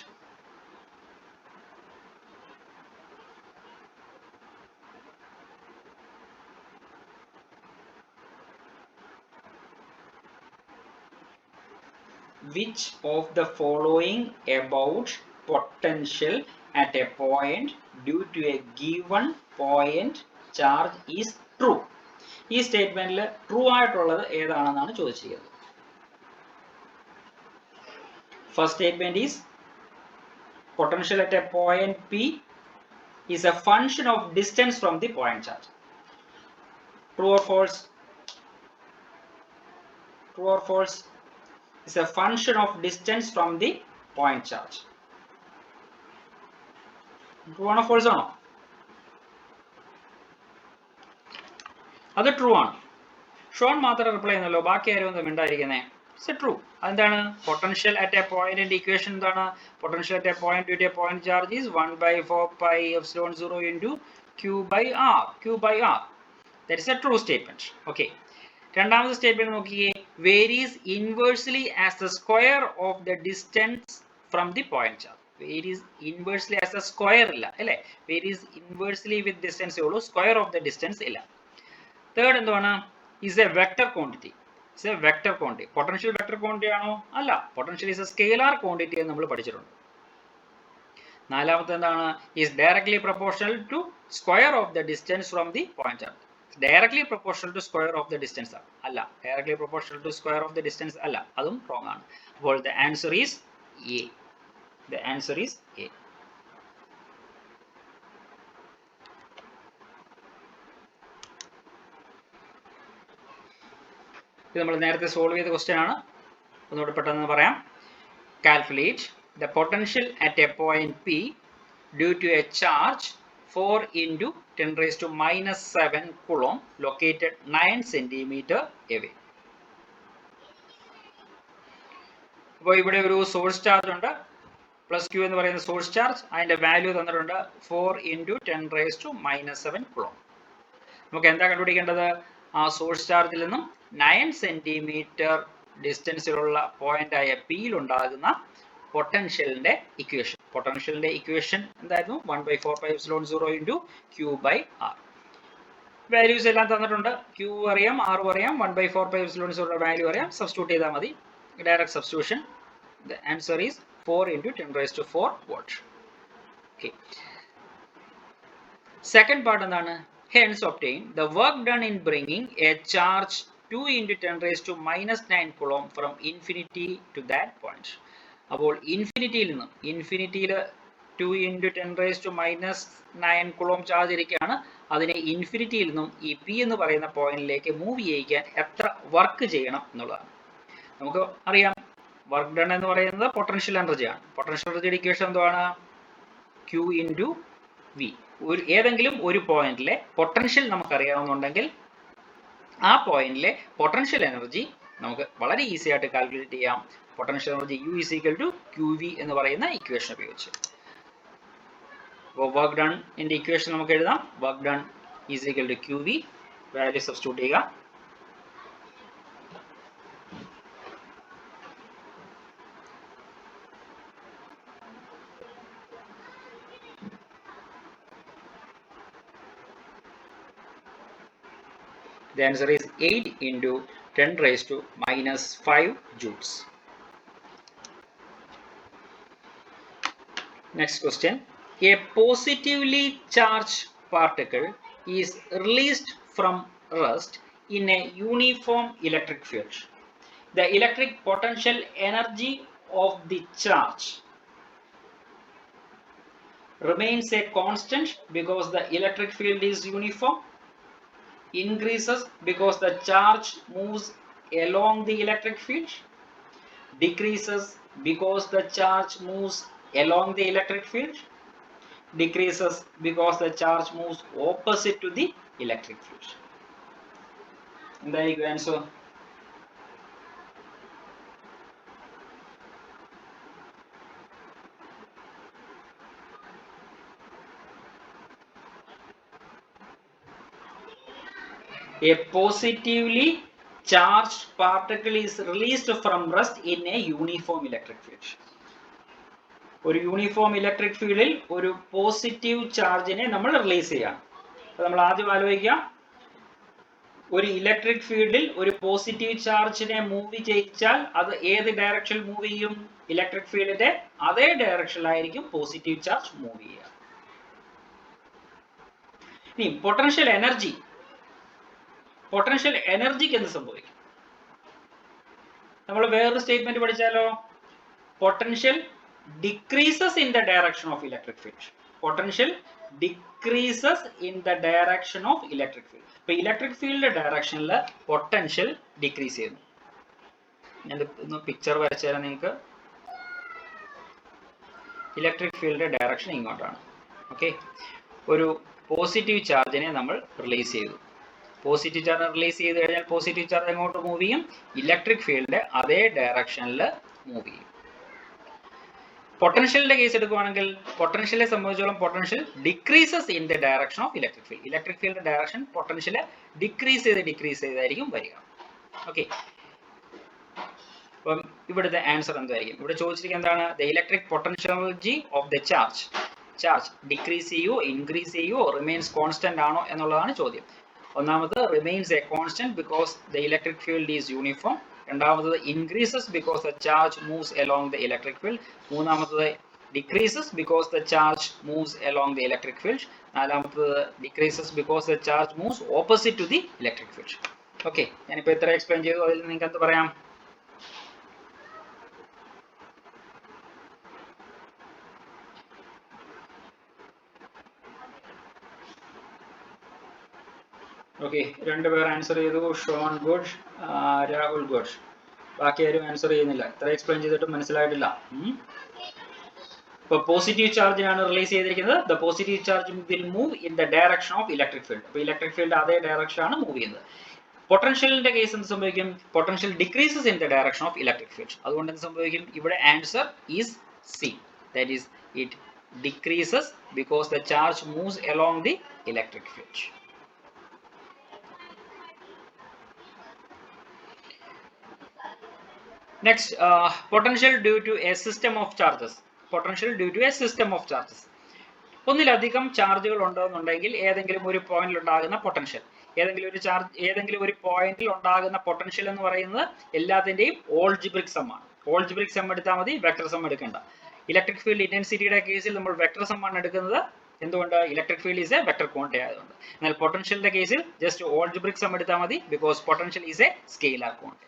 Which of the following about potential at a point due to a given point charge is true? ഈ സ്റ്റേറ്റ്മെന്റിൽ true ആയിട്ടുള്ളത് ഏതാണെന്നാണ് ചോദിച്ചിരിക്കുന്നത്. First statement is potential at a point P is a function of distance from the point charge. True or false? True or false? Is a function of distance from the point charge. True or false ആണോ? അത് true ആണ്. Sean മാത്രം reply ചെയ്യുന്നല്ലോ, ബാക്കി ആരും ഒന്നും മിണ്ടായിരിക്കുന്നേ. It's true. അതെന്താണ്? Potential at a പോയിന്റിന്റെ ഇക്വേഷൻ എന്താണ്? Potential at a point due to a point charge is 1/4πε0 into Q/R. Q/R. That is a true statement. Okay. രണ്ടാമത്തെ സ്റ്റേറ്റ്മെന്റ് നോക്കിയേ. Varies inversely as the square of the distance from the point charge. Varies inversely as A square ഇല്ല അല്ലേ? Varies inversely വിത്ത് distance ഉള്ളൂ, square of the distance ഇല്ല. Third എന്താണ്? is a vector quantity. Is a vector quantity. Potential vector quantity ആണോ? അല്ല. Potential is a scalar quantity എന്ന് നമ്മൾ പഠിച്ചിട്ടുണ്ട്. നാലാമത്തെ എന്താണ്? is directly proportional to square of the distance from the point charge. Directly proportional to square of the distance അല്ല. Directly proportional to square of the distance അല്ല. അതും wrong ആണ്. അപ്പോൾ the answer is A. The answer is A. ഇത് നമ്മൾ നേരത്തെ solve ചെയ്ത question ആണ്. ഒന്നുകൂടെ പെട്ടെന്ന് പറയാം. Calculate the potential at a point P due to a charge 4 into 10⁻⁻7 coulomb located 9 centimeter away. അപ്പോൾ ഇവിടെ ഒരു സോഴ്സ് ചാർജ് ഉണ്ട്, പ്ലസ് Q എന്ന് പറയുന്ന സോഴ്സ് ചാർജ്. അതിന്റെ വാല്യൂ തന്നിട്ടുണ്ട് 4 into 10⁻⁻7 coulomb. നമുക്ക് എന്താ കണ്ടുപിടിക്കേണ്ടത്? ആ സോഴ്സ് ചാർജിൽ നിന്നും 9 സെന്റിമീറ്റർ ഡിസ്റ്റൻസിലുള്ള പോയിന്റ് ആയ പിയിൽ ഉണ്ടാകുന്ന പൊട്ടൻഷ്യലിന്റെ ഇക്വേഷൻ. പൊട്ടൻഷ്യലിന്റെ ഇക്വേഷൻ എന്തായിരുന്നു? 1/4πε0 into Q/R. വാല്യൂസ് എല്ലാം തന്നിട്ടുണ്ട്. Q അറിയാം, R അറിയാം, 1/4πε0 വാല്യൂ അറിയാം. സബ്സ്റ്റിറ്റ്യൂട്ട് ചെയ്താൽ മതി. Direct substitution. The answer is 4 into 10⁻4 watt. Okay. Second part എന്താണ്? Hence obtain the work done in bringing a charge 2 into 10⁻⁻9 coulomb from infinity to that point. അപ്പോൾ ഇൻഫിനിറ്റിയിൽ നിന്നും, ഇൻഫിനിറ്റിയിൽ 2 into 10⁻�9 coulomb ചാർജ് ഇരിക്കുകയാണ്. അതിനെ ഇൻഫിനിറ്റിയിൽ നിന്നും ഈ P എന്ന് പറയുന്ന പോയിന്റിലേക്ക് മൂവ് ചെയ്യിക്കാൻ എത്ര വർക്ക് ചെയ്യണം എന്നുള്ളതാണ്. നമുക്ക് അറിയാം, വർക്ക് ഡൺ എന്ന് പറയുന്നത് പൊട്ടൻഷ്യൽ എനർജിയാണ്. പൊട്ടൻഷ്യൽ എനർജിയുടെ ഇക്വേഷൻ എന്താണ്? Q into V. ഏതെങ്കിലും ഒരു പോയിന്റിലെ പൊട്ടൻഷ്യൽ നമുക്കറിയാവുന്നുണ്ടെങ്കിൽ ആ പോയിന്റിലെ പൊട്ടൻഷ്യൽ എനർജി നമുക്ക് വളരെ ഈസി ആയിട്ട് കാൽക്കുലേറ്റ് ചെയ്യാം. Potential energy U is equal to QV എന്ന് പറയുന്ന ഇക്വേഷൻ ഉപയോഗിച്ച്. അപ്പോൾ വർക്ക് ഡൺ ന്റെ ഇക്വേഷൻ നമുക്ക് എഴുതാം. Work done is equal to QV. Value substitute ചെയ്യുക. The answer is 8 into 10⁻⁻5 joules. Next question. A positively charged particle is released from rest in a uniform electric field. The electric potential energy of the charge remains a constant because the electric field is uniform, increases because the charge moves along the electric field, decreases because the charge moves along the electric field, decreases because the charge moves opposite to the electric field. എന്തായിരിക്കും answer? A positively charged particle is released from rest in a uniform electric field. ഒരു uniform electric ഫീൽഡിൽ ഒരു positive ചാർജിനെ നമ്മൾ release ചെയ്യാം. നമ്മൾ ആദ്യം ആലോചിക്കാം, ഒരു ഇലക്ട്രിക് ഫീൽഡിൽ ഒരു പോസിറ്റീവ് ചാർജിനെ മൂവ് ചെയ്യിച്ചാൽ അത് ഏത് ഡയറക്ഷനിൽ മൂവ് ചെയ്യും? ഇലക്ട്രിക് ഫീൽഡിന്റെ അതേ ഡയറക്ഷനിലായിരിക്കും പോസിറ്റീവ് ചാർജ് മൂവ് ചെയ്യുക. ഇനി പൊട്ടൻഷ്യൽ എനർജിക്ക് എന്ത് സംഭവിക്കും? നമ്മൾ വേറൊരു സ്റ്റേറ്റ്മെന്റ് പഠിച്ചാലോ, potential decreases in the direction of electric field. Potential decreases in the direction of electric field. ഇപ്പോൾ ഇലക്ട്രിക് ഫീൽഡ് ഡയറക്ഷനിൽ പൊട്ടൻഷ്യൽ ഡിക്രീസ് ചെയ്യുന്നു. ഞാൻ ഒന്ന് പിക്ചർ വരച്ചു തരാം നിങ്ങൾക്ക്. ഇലക്ട്രിക് ഫീൽഡ് ഡയറക്ഷൻ ഇങ്ങോട്ടാണ്. ഓക്കെ, ഒരു പോസിറ്റീവ് ചാർജിനെ നമ്മൾ റിലീസ് ചെയ്തു. പോസിറ്റീവ് ചാർജ് റിലീസ് ചെയ്ത് കഴിഞ്ഞാൽ പോസിറ്റീവ് ചാർജ് എങ്ങോട്ട് മൂവ് ചെയ്യും? ഇലക്ട്രിക് ഫീൽഡ് അതേ ഡയറക്ഷനിൽ മൂവ് ചെയ്യും. പൊട്ടൻഷ്യലിന്റെ കേസ് എടുക്കുകയാണെങ്കിൽ പൊട്ടൻഷ്യലെ സംബന്ധിച്ചോളം potential decreases in the direction of electric field. Electric field direction potential decrease ചെയ്തായിരിക്കും വരിക. ഓക്കെ, അപ്പം ഇവിടുത്തെ ആൻസർ എന്തായിരിക്കും? ഇവിടെ ചോദിച്ചിരിക്കുന്നത് എന്താണ്? The electric potential of the charge decrease ചെയ്യോ ഇൻക്രീസ് ചെയ്യോ റിമെയിൻസ് കോൺസ്റ്റന്റ് ആണോ എന്നുള്ളതാണ് ചോദ്യം. ഒന്നാമത് remains A constant because the electric field is uniform. രണ്ടാമത്തത് increases because the charge moves along the electric field. മൂന്നാമത്തത് decreases because the charge moves along the electric field. നാലാമത്തത് decreases because the charge moves opposite to the electric field. Okay, ഞാനിപ്പോൾ ഇത്ര explain ചെയ്തു. അതിൽ നിങ്ങൾക്ക് എന്ത് പറയാം? ഓക്കെ, രണ്ടുപേർ ആൻസർ ചെയ്തു. Shaun good, Rahul good. ബാക്കി ആരും ആൻസർ ചെയ്യുന്നില്ല. ഇത്ര എക്സ്പ്ലെയിൻ ചെയ്തിട്ട് മനസ്സിലായിട്ടില്ല. ഇപ്പോൾ പോസിറ്റീവ് ചാർജിനാണ് റിലീസ് ചെയ്തിരിക്കുന്നത്. The positive charge will move in the direction of electric field. അപ്പോൾ ഇലക്ട്രിക് ഫീൽഡ് അതേ ഡയറക്ഷനാണ് മൂവ് ചെയ്യുന്നത്. പൊട്ടൻഷ്യലിന്റെ കേസ് എന്ത് സംഭവിക്കും? Potential decreases in the direction of electric field. അതുകൊണ്ട് എന്ത് സംഭവിക്കും? ഇവിടെ answer is C. That is it decreases because the charge moves along the electric field. Next, potential due to a system of charges. Potential due to a system of charges. ഒന്നിലധികം ചാർജുകൾ ഉണ്ടെന്നുണ്ടെങ്കിൽ ഏതെങ്കിലും ഒരു പോയിന്റിൽ ഉണ്ടാകുന്ന പൊട്ടൻഷ്യൽ, ഏതെങ്കിലും ഒരു പോയിന്റിൽ ഉണ്ടാകുന്ന പൊട്ടൻഷ്യൽ എന്ന് പറയുന്നത് എല്ലാത്തിന്റെയും ഓൾജിബ്രിക് സം ആണ്. ഓൾജിബ്രിക് സം എടുത്താൽ മതി, വെക്ടർ സം എടുക്കേണ്ട. ഇലക്ട്രിക് ഫീൽഡ് ഇന്റൻസിറ്റിയുടെ കേസിൽ നമ്മൾ വെക്ടർ സം ആണ് എടുക്കുന്നത്. എന്തുകൊണ്ട്? Electric field is A vector quantity ആയതുകൊണ്ട്. എന്നാൽ പൊട്ടൻഷ്യലിന്റെ കേസിൽ ജസ്റ്റ് ഓൾജിബ്രിക് സം എടുത്താൽ മതി, because potential is a scalar quantity.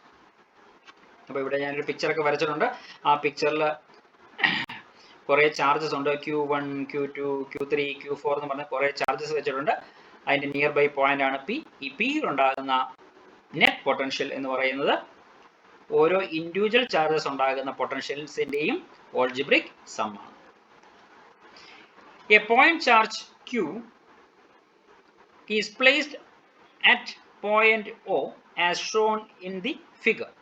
അപ്പോൾ ഇവിടെ ഞാനൊരു പിക്ചറൊക്കെ വരച്ചിട്ടുണ്ട്. ആ പിക്ചറിൽ കുറേ ചാർജസ് ഉണ്ട്. Q1, Q2, Q3, Q4 എന്ന് പറഞ്ഞ കുറേ ചാർജസ് വെച്ചിട്ടുണ്ട്. അതിൻ്റെ നിയർ ബൈ പോയിന്റ് ആണ് P. ഈ Pയിൽ ഉണ്ടാകുന്ന നെറ്റ് പൊട്ടൻഷ്യൽ എന്ന് പറയുന്നത് ഓരോ ഇൻഡിവിജ്വൽ ചാർജസ് ഉണ്ടാകുന്ന പൊട്ടൻഷ്യൽസിൻ്റെയും ഓൾജിബ്രിക് സം ആണ്. A point charge Q is placed at point O as shown in the figure.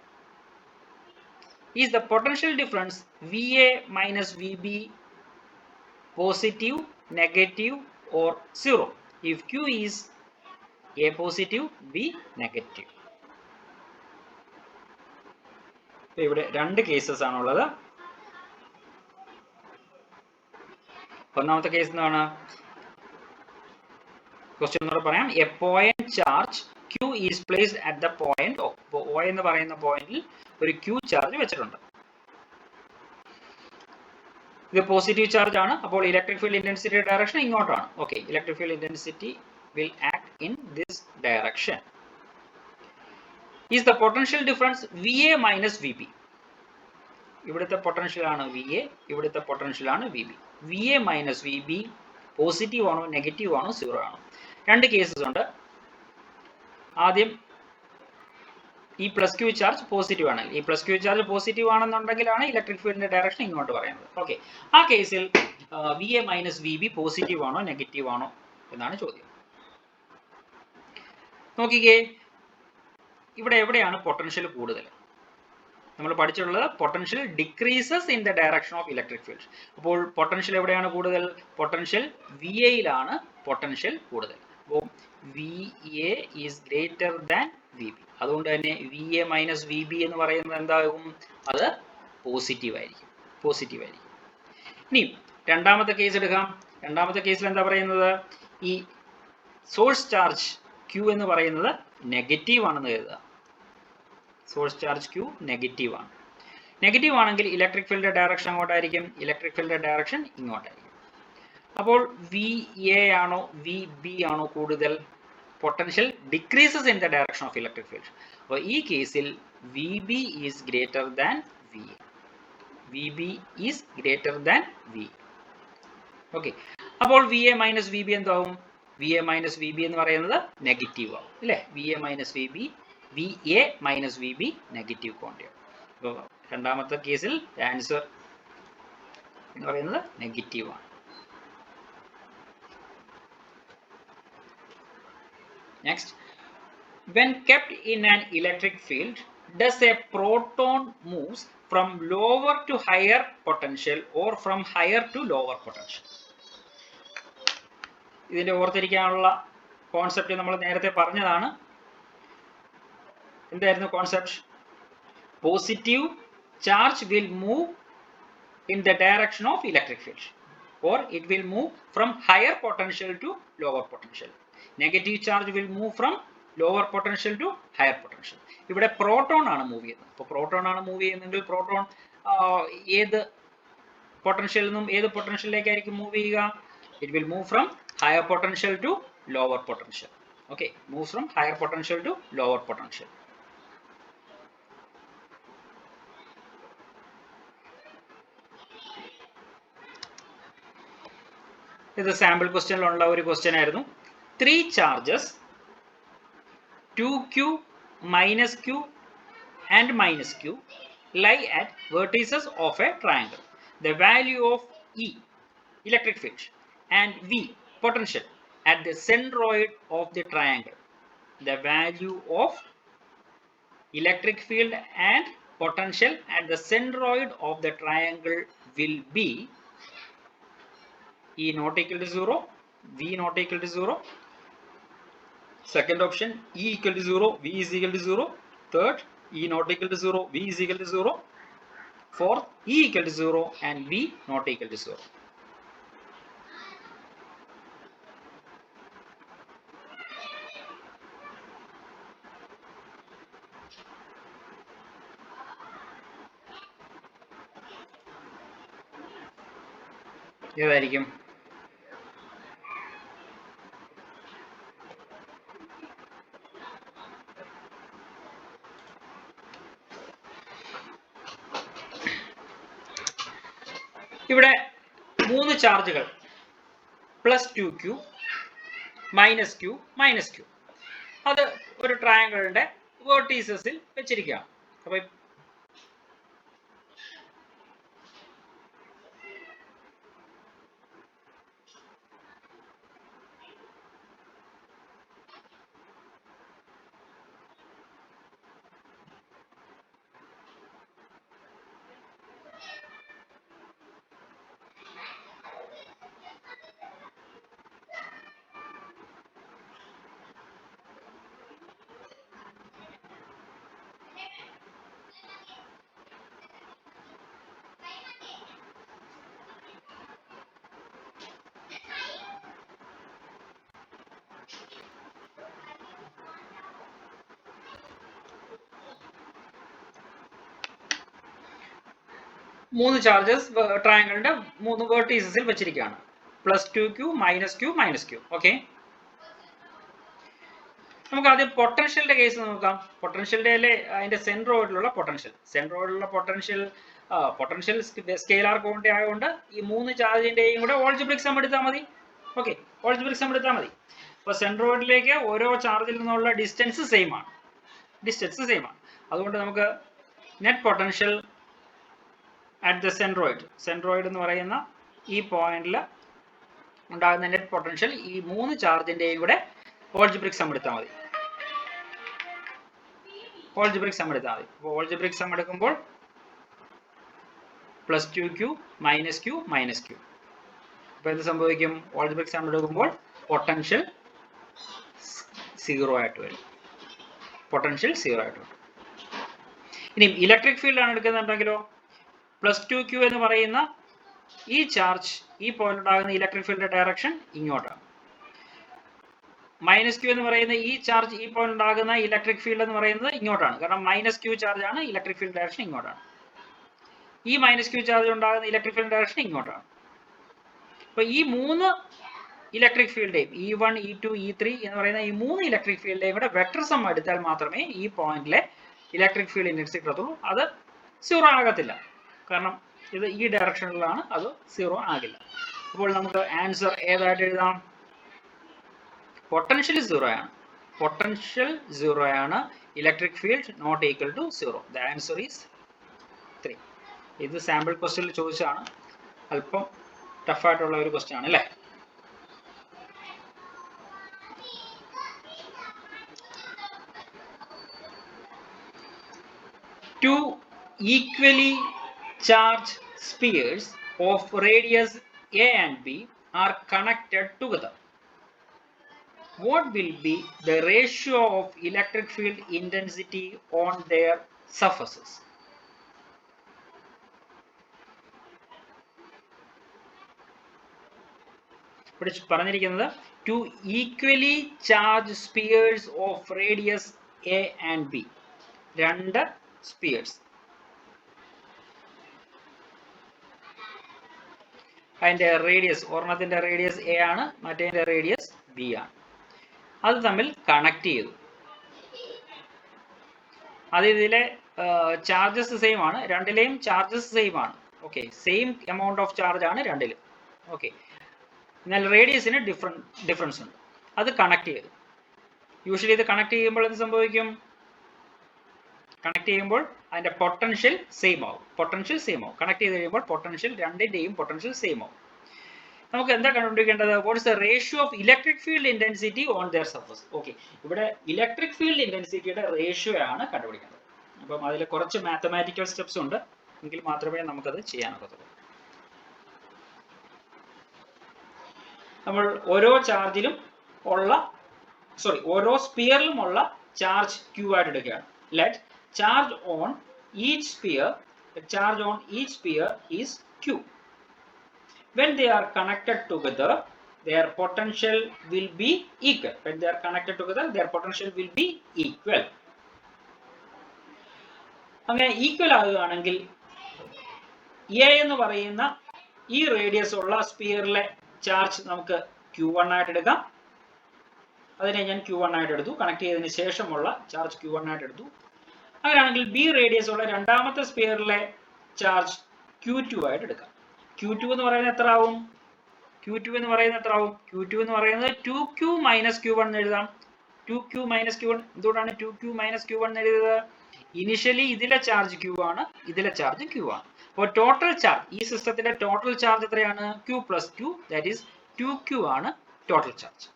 Is the potential difference VA minus VB positive, negative or zero if Q is A positive, B negative? ഇവിടെ രണ്ട് cases ആണുള്ളത്. ഒന്നാമത്തെ case എന്താണ്? Question എന്നോട് പറയാം. A point charge Q is placed at the point O. O എന്ന് പറയുന്ന പോയിന്റിൽ ഒരു Q ചാർജ് വെച്ചിട്ടുണ്ട്. ഇത് പോസിറ്റീവ് ചാർജ് ആണ്. അപ്പോൾ ഇലക്ട്രിക് ഫീൽഡ് ഇന്റൻസിറ്റി ഡയറക്ഷൻ ഇങ്ങോട്ടാണ്. Okay, electric field intensity will act in this direction. Is the potential difference VA minus VB. ഇവിടുത്തെ പൊട്ടൻഷ്യൽ ആണ് VA, ഇവിടുത്തെ പൊട്ടൻഷ്യൽ ആണ് VB. VA minus VB positive ആണോ നെഗറ്റീവ് ആണോ zero ആണോ? രണ്ട് കേസസ് ഉണ്ട്. ആദ്യം ഈ പ്ലസ് ക്യൂ ചാർജ് പോസിറ്റീവ് ആണ്. ഈ പ്ലസ് ക്യൂ ചാർജ് പോസിറ്റീവ് ആണെന്നുണ്ടെങ്കിലാണ് ഇലക്ട്രിക് ഫീൽഡിന്റെ ഡയറക്ഷൻ ഇങ്ങോട്ട് പറയുന്നത്. ഓക്കെ, ആ കേസിൽ V A minus V B positive ആണോ നെഗറ്റീവ് ആണോ എന്നാണ് ചോദ്യം. നോക്കിക്കേ, ഇവിടെ എവിടെയാണ് പൊട്ടൻഷ്യൽ കൂടുതൽ? നമ്മൾ പഠിച്ചിട്ടുള്ളത് potential decreases in the direction of electric field. അപ്പോൾ പൊട്ടൻഷ്യൽ എവിടെയാണ് കൂടുതൽ? പൊട്ടൻഷ്യൽ വി എയിലാണ് പൊട്ടൻഷ്യൽ കൂടുതൽ. അപ്പോൾ V A is greater than V B. അതുകൊണ്ട് തന്നെ V A minus V B എന്ന് പറയുന്നത് എന്താകും? അത് പോസിറ്റീവ് ആയിരിക്കും. പോസിറ്റീവ് ആയിരിക്കും. ഇനി രണ്ടാമത്തെ കേസ് എടുക്കാം. രണ്ടാമത്തെ കേസിൽ എന്താ പറയുന്നത്? ഈ സോഴ്സ് ചാർജ് ക്യൂ എന്ന് പറയുന്നത് നെഗറ്റീവ് ആണെന്ന് കരുതുക. സോഴ്സ് ചാർജ് ക്യൂ നെഗറ്റീവ് ആണ്. നെഗറ്റീവ് ആണെങ്കിൽ ഇലക്ട്രിക് ഫീൽഡിന്റെ ഡയറക്ഷൻ അങ്ങോട്ടായിരിക്കും, ഇലക്ട്രിക് ഫീൽഡിന്റെ ഡയറക്ഷൻ ഇങ്ങോട്ടായിരിക്കും. അപ്പോൾ വി എ ആണോ വി ബി ആണോ കൂടുതൽ? Potential decreases in the direction of electric field. അപ്പോൾ ഈ കേസിൽ V B is greater than V A. V B is greater than V. Okay, അപ്പോൾ V A minus V B എന്താവും? V A minus V B എന്ന് പറയുന്നത് negative ആവും അല്ലേ? V A minus V B, V A minus V B negative quantity. അപ്പോൾ രണ്ടാമത്തെ കേസിൽ answer എന്ന് പറയുന്നത് നെഗറ്റീവ് ആണ്. Next, when kept in an electric field, does a proton moves from lower to higher potential or from higher to lower potential? ഇതിന്റെ ഓർത്തിരിക്കാനുള്ള concept നമ്മൾ നേരത്തെ പറഞ്ഞതാണ്. എന്തായിരുന്നു concept? Positive charge will move in the direction of electric field, or it will move from higher potential to lower potential. Negative charge will move from lower potential to higher potential. ഇവിടെ proton ആണ് move ചെയ്യുന്നത്. അപ്പോൾ proton ആണ് move ചെയ്യുന്നതെങ്കിൽ proton ഏത് പൊട്ടൻഷ്യലിൽ നിന്നും ഏത് പൊട്ടൻഷ്യലിലേക്കായിരിക്കും മൂവ് ചെയ്യുക? It will move from higher potential to lower potential. Okay, moves from higher potential to lower potential. ഇത് സാമ്പിൾ ക്വസ്റ്റ്യനിലുള്ള ഒരു ക്വസ്റ്റ്യൻ ആയിരുന്നു. 3 charges 2q, -q and -q lie at vertices of a triangle. The value of E, electric field, and V, potential, at the centroid of the triangle. The value of electric field and potential at the centroid of the triangle will be E not equal to 0, V not equal to 0. Second option, E equal to 0, V is equal to 0. Third, E not equal to 0, V is equal to 0. Fourth, E equal to 0 and V not equal to 0. ഏതായിരിക്കും? ഇവിടെ 3 ചാർജുകൾ +2q, -q, -q അത് ഒരു ട്രയാങ്കിളിന്റെ വെർട്ടീസസിൽ വെച്ചിരിക്കുകയാണ്. അപ്പോൾ 3 charges ട്രയാങ്കിളിന്റെ 3 വെർട്ടീസസിൽ വെച്ചിരിക്കുകയാണ്. +2q, -q, -q. ഓക്കെ, നമുക്ക് ആദ്യം പൊട്ടൻഷ്യലിന്റെ കേസ് നോക്കാം. പൊട്ടൻഷ്യലിന്റെ അതിന്റെ സെൻട്രോയിഡിലുള്ള പൊട്ടൻഷ്യൽ സ്കെയിലാർ ക്വാണ്ടിറ്റി ആയതുകൊണ്ട് ഈ 3 ചാർജിന്റെയും കൂടെ ഓൾജിബ്രിക് സം എടുത്താൽ മതി. ഓക്കെ, ഓൾജിബ്രിക് സം എടുത്താൽ മതി. അപ്പോൾ സെൻട്രോയിഡിലേക്ക് ഓരോ ചാർജിൽ നിന്നുള്ള ഡിസ്റ്റൻസ് സെയിം ആണ്. അതുകൊണ്ട് നമുക്ക് net potential at the centroid എന്ന് പറയുന്ന ഈ പോയിന്റിൽ ഉണ്ടാകുന്ന നെറ്റ് പൊട്ടൻഷ്യൽ ഈ 3 ചാർജിന്റെയും കൂടെ ഓൾജിബ്രിക് സം എടുത്താൽ മതി. ഓൾജിബ്രിക് സം അപ്പോൾ ഓൾജിബ്രിക് സം എടുക്കുമ്പോൾ +2q -q. അപ്പോൾ എന്ത് സംഭവിക്കും? ഓൾജിബ്രിക് സം എടുക്കുമ്പോൾ പൊട്ടൻഷ്യൽ 0 ആയിട്ട് വരും. ഇനി ഇലക്ട്രിക് ഫീൽഡ് ആണ് എടുക്കുന്നുണ്ടെങ്കിലോ +2q എന്ന് പറയുന്ന ഈ ചാർജ് ഈ പോയിന്റ് ഉണ്ടാകുന്ന ഇലക്ട്രിക് ഫീൽഡിന്റെ ഡയറക്ഷൻ ഇങ്ങോട്ടാണ്. -q എന്ന് പറയുന്ന ഈ ചാർജ് ഈ പോയിന്റ് ഉണ്ടാകുന്ന ഇലക്ട്രിക് ഫീൽഡ് എന്ന് പറയുന്നത് ഇങ്ങോട്ടാണ്. കാരണം -q ചാർജ് ആണ്, ഇലക്ട്രിക് ഫീൽഡ് ഡയറക്ഷൻ ഇങ്ങോട്ടാണ്. ഈ -q ചാർജ് ഉണ്ടാകുന്ന ഇലക്ട്രിക് ഫീൽഡ് ഡയറക്ഷൻ ഇങ്ങോട്ടാണ്. അപ്പോൾ ഈ 3 ഇലക്ട്രിക് ഫീൽഡേയും E1, E2, E3 എന്ന് പറയുന്ന ഈ 3 ഇലക്ട്രിക് ഫീൽഡേയും കൂടെ വെക്ടർ സം എടുത്താൽ മാത്രമേ ഈ പോയിന്റിലെ ഇലക്ട്രിക് ഫീൽഡ് ഇന്റൻസിറ്റി കിട്ടത്തുള്ളൂ. അത് 0 ആകത്തില്ല. കാരണം ഇത് ഈ ഡയറക്ഷനിലാണ്, അത് 0 ആകില്ല. അപ്പോൾ നമുക്ക് ആൻസർ ഏതായിട്ട് എഴുതാം? പൊട്ടൻഷ്യൽ 0 ആണ്. Electric field not equal to 0. The answer is 3. ഇത് സാമ്പിൾ ക്വസ്റ്റ്യനിൽ ചോദിച്ചാണ്. അല്പം ടഫായിട്ടുള്ള ഒരു ക്വസ്റ്റ്യൻ ആണ് അല്ലേ? Two equally charged spheres of radius A and B are connected together. What will be the ratio of electric field intensity on their surfaces? ഇവിടെ പറഞ്ഞിരിക്കുന്നത് two equally charged spheres of radius A and B. 2 spheres. അതിന്റെ radius, ഒരെണ്ണത്തിന്റെ radius A ആണ്, മറ്റേതിന്റെ radius B ആണ്. അത് തമ്മിൽ connect ചെയ്തു. അത് ഇതിലെ ചാർജസ് സെയിം ആണ്, രണ്ടിലെയും ചാർജസ് സെയിം ആണ്. Okay, same amount of charge ആണ് രണ്ടിലും. ഓക്കെ, എന്നാൽ റേഡിയസിന് ഡിഫറൻസ് ഉണ്ട്. അത് കണക്ട് ചെയ്തു. യൂഷ്വലി ഇത് കണക്ട് ചെയ്യുമ്പോൾ എന്ത് സംഭവിക്കും? കണക്ട് ചെയ്യുമ്പോൾ അതിന്റെ പൊട്ടൻഷ്യൽ സെയിം ആവും. കണക്ട് ചെയ്ത് കഴിയുമ്പോൾ പൊട്ടൻഷ്യൽ രണ്ടിന്റെയും പൊട്ടൻഷ്യൽ സെയിം ആവും. നമുക്ക് എന്താ കണ്ടുപിടിക്കേണ്ടത്? What is the ratio of electric field intensity on their surface? Okay, ഇവിടെ ഇലക്ട്രിക് ഫീൽഡ് ഇന്റൻസിറ്റിയുടെ റേഷ്യോ ആണ് കണ്ടുപിടിക്കേണ്ടത്. അപ്പം അതിൽ കുറച്ച് മാത്തമാറ്റിക്കൽ സ്റ്റെപ്സ് ഉണ്ട്, എങ്കിൽ മാത്രമേ നമുക്കത് ചെയ്യാനൊക്കത്തുള്ളൂ. നമ്മൾ ഓരോ സ്പിയറിലും ഉള്ള ചാർജ് Q ആയിട്ട് എടുക്കുകയാണ്. Let charge on each sphere is Q. When they are connected together, their potential will be equal. അങ്ങനെ ഈക്വൽ ആകുകയാണെങ്കിൽ A എന്ന് പറയുന്ന ഈ റേഡിയസ് ഉള്ള സ്പിയറിലെ ചാർജ് നമുക്ക് Q1 ആയിട്ട് എടുക്കാം. അതിനെ ഞാൻ Q1 ആയിട്ട് എടുത്തു. കണക്ട് ചെയ്തതിന് ശേഷമുള്ള ചാർജ് Q1 ആയിട്ട് എടുത്തു. അങ്ങനെയാണെങ്കിൽ ബി റേഡിയസ് ഉള്ള രണ്ടാമത്തെ സ്പിയറിലെ ചാർജ് Q2 ആയിട്ട് എടുക്കാം. Q2 എന്ന് പറയുന്നത് എത്ര ആവും? Q2 എന്ന് പറയുന്നത് 2Q - Q1 എന്ന് എഴുതാം. 2Q - Q1. എന്തുകൊണ്ടാണ് 2Q - Q1 എന്ന് എഴുതുന്നത്? ഇനിഷ്യലി ഇതിലെ ചാർജ് Q ആണ്, ഇതിലെ ചാർജ് Q ആണ്. അപ്പോൾ ടോട്ടൽ ചാർജ്, ഈ സിസ്റ്റത്തിന്റെ ടോട്ടൽ ചാർജ് എത്രയാണ്? Q + Q, that is 2Q ആണ് ടോട്ടൽ ചാർജ്.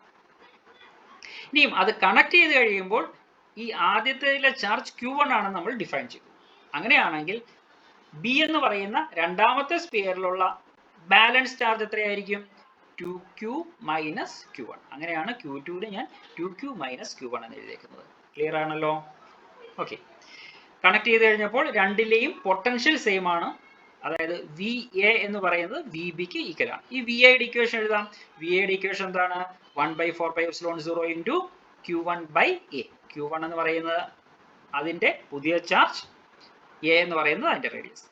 ഇനിയും അത് കണക്ട് ചെയ്ത് കഴിയുമ്പോൾ ഈ ആദ്യത്തേതിലെ ചാർജ് Q1 ആണെന്ന് നമ്മൾ ഡിഫൈൻ ചെയ്തു. അങ്ങനെയാണെങ്കിൽ ബി എന്ന് പറയുന്ന രണ്ടാമത്തെ സ്പിയറിലുള്ള ബാലൻസ് ചാർജ് എത്രയായിരിക്കും? 2Q - Q1. അങ്ങനെയാണ് Q2 ഞാൻ 2Q - Q1 എന്ന് എഴുതിയിരിക്കുന്നത്. ക്ലിയർ ആണല്ലോ? ഓക്കെ, കണക്ട് ചെയ്ത് കഴിഞ്ഞപ്പോൾ രണ്ടിലെയും പൊട്ടൻഷ്യൽ സെയിം ആണ്. അതായത് VA എന്ന് പറയുന്നത് VBക്ക് ഈക്വൽ ആണ്. ഈ VA യുടെ ഇക്വേഷൻ എഴുതാം. VA യുടെ ഇക്വേഷൻ എന്താണ്? 1/4πε0 × Q1/A. Q1 എന്ന് പറയുന്നത് അതിന്റെ പുതിയ ചാർജ്, A എന്ന് പറയുന്നത് അതിന്റെ റേഡിയസ്.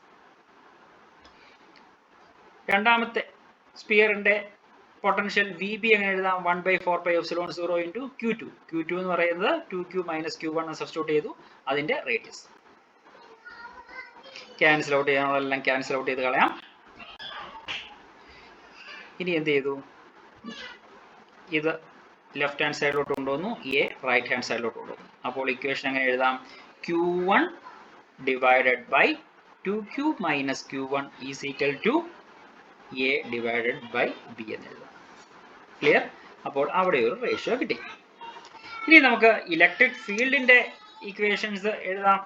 രണ്ടാമത്തെ സ്പിയറിന്റെ പൊട്ടൻഷ്യൽ VB എങ്ങനെ എഴുതാം? 1/4πε0 × Q2. Q2 എന്ന് പറയുന്നത് 2Q - Q1 സബ്സ്റ്റിറ്റ്യൂട്ട് ചെയ്തു, അതിന്റെ റേഡിയസ്. ക്യാൻസൽ ഔട്ട് ചെയ്യാനുള്ളതെല്ലാം ക്യാൻസൽ ഔട്ട് ചെയ്ത് കളയാം. ഇനി എന്ത് ചെയ്തു? ഇത് ലെഫ്റ്റ് ഹാൻഡ് സൈഡിലോട്ട് കൊണ്ടുവന്നു, A റൈറ്റ് ഹാൻഡ് സൈഡിലോട്ട് കൊണ്ടുവന്നു. അപ്പോൾ ഇക്വേഷൻ എങ്ങനെ എഴുതാം? Q1 divided by 2Q minus Q1 is equal to A divided by B എന്ന് എഴുതാം. ക്ലിയർ? അപ്പോൾ അവിടെ ഒരു റേഷ്യോ കിട്ടി. ഇനി നമുക്ക് ഇലക്ട്രിക് ഫീൽഡിന്റെ ഇക്വേഷൻസ് എഴുതാം.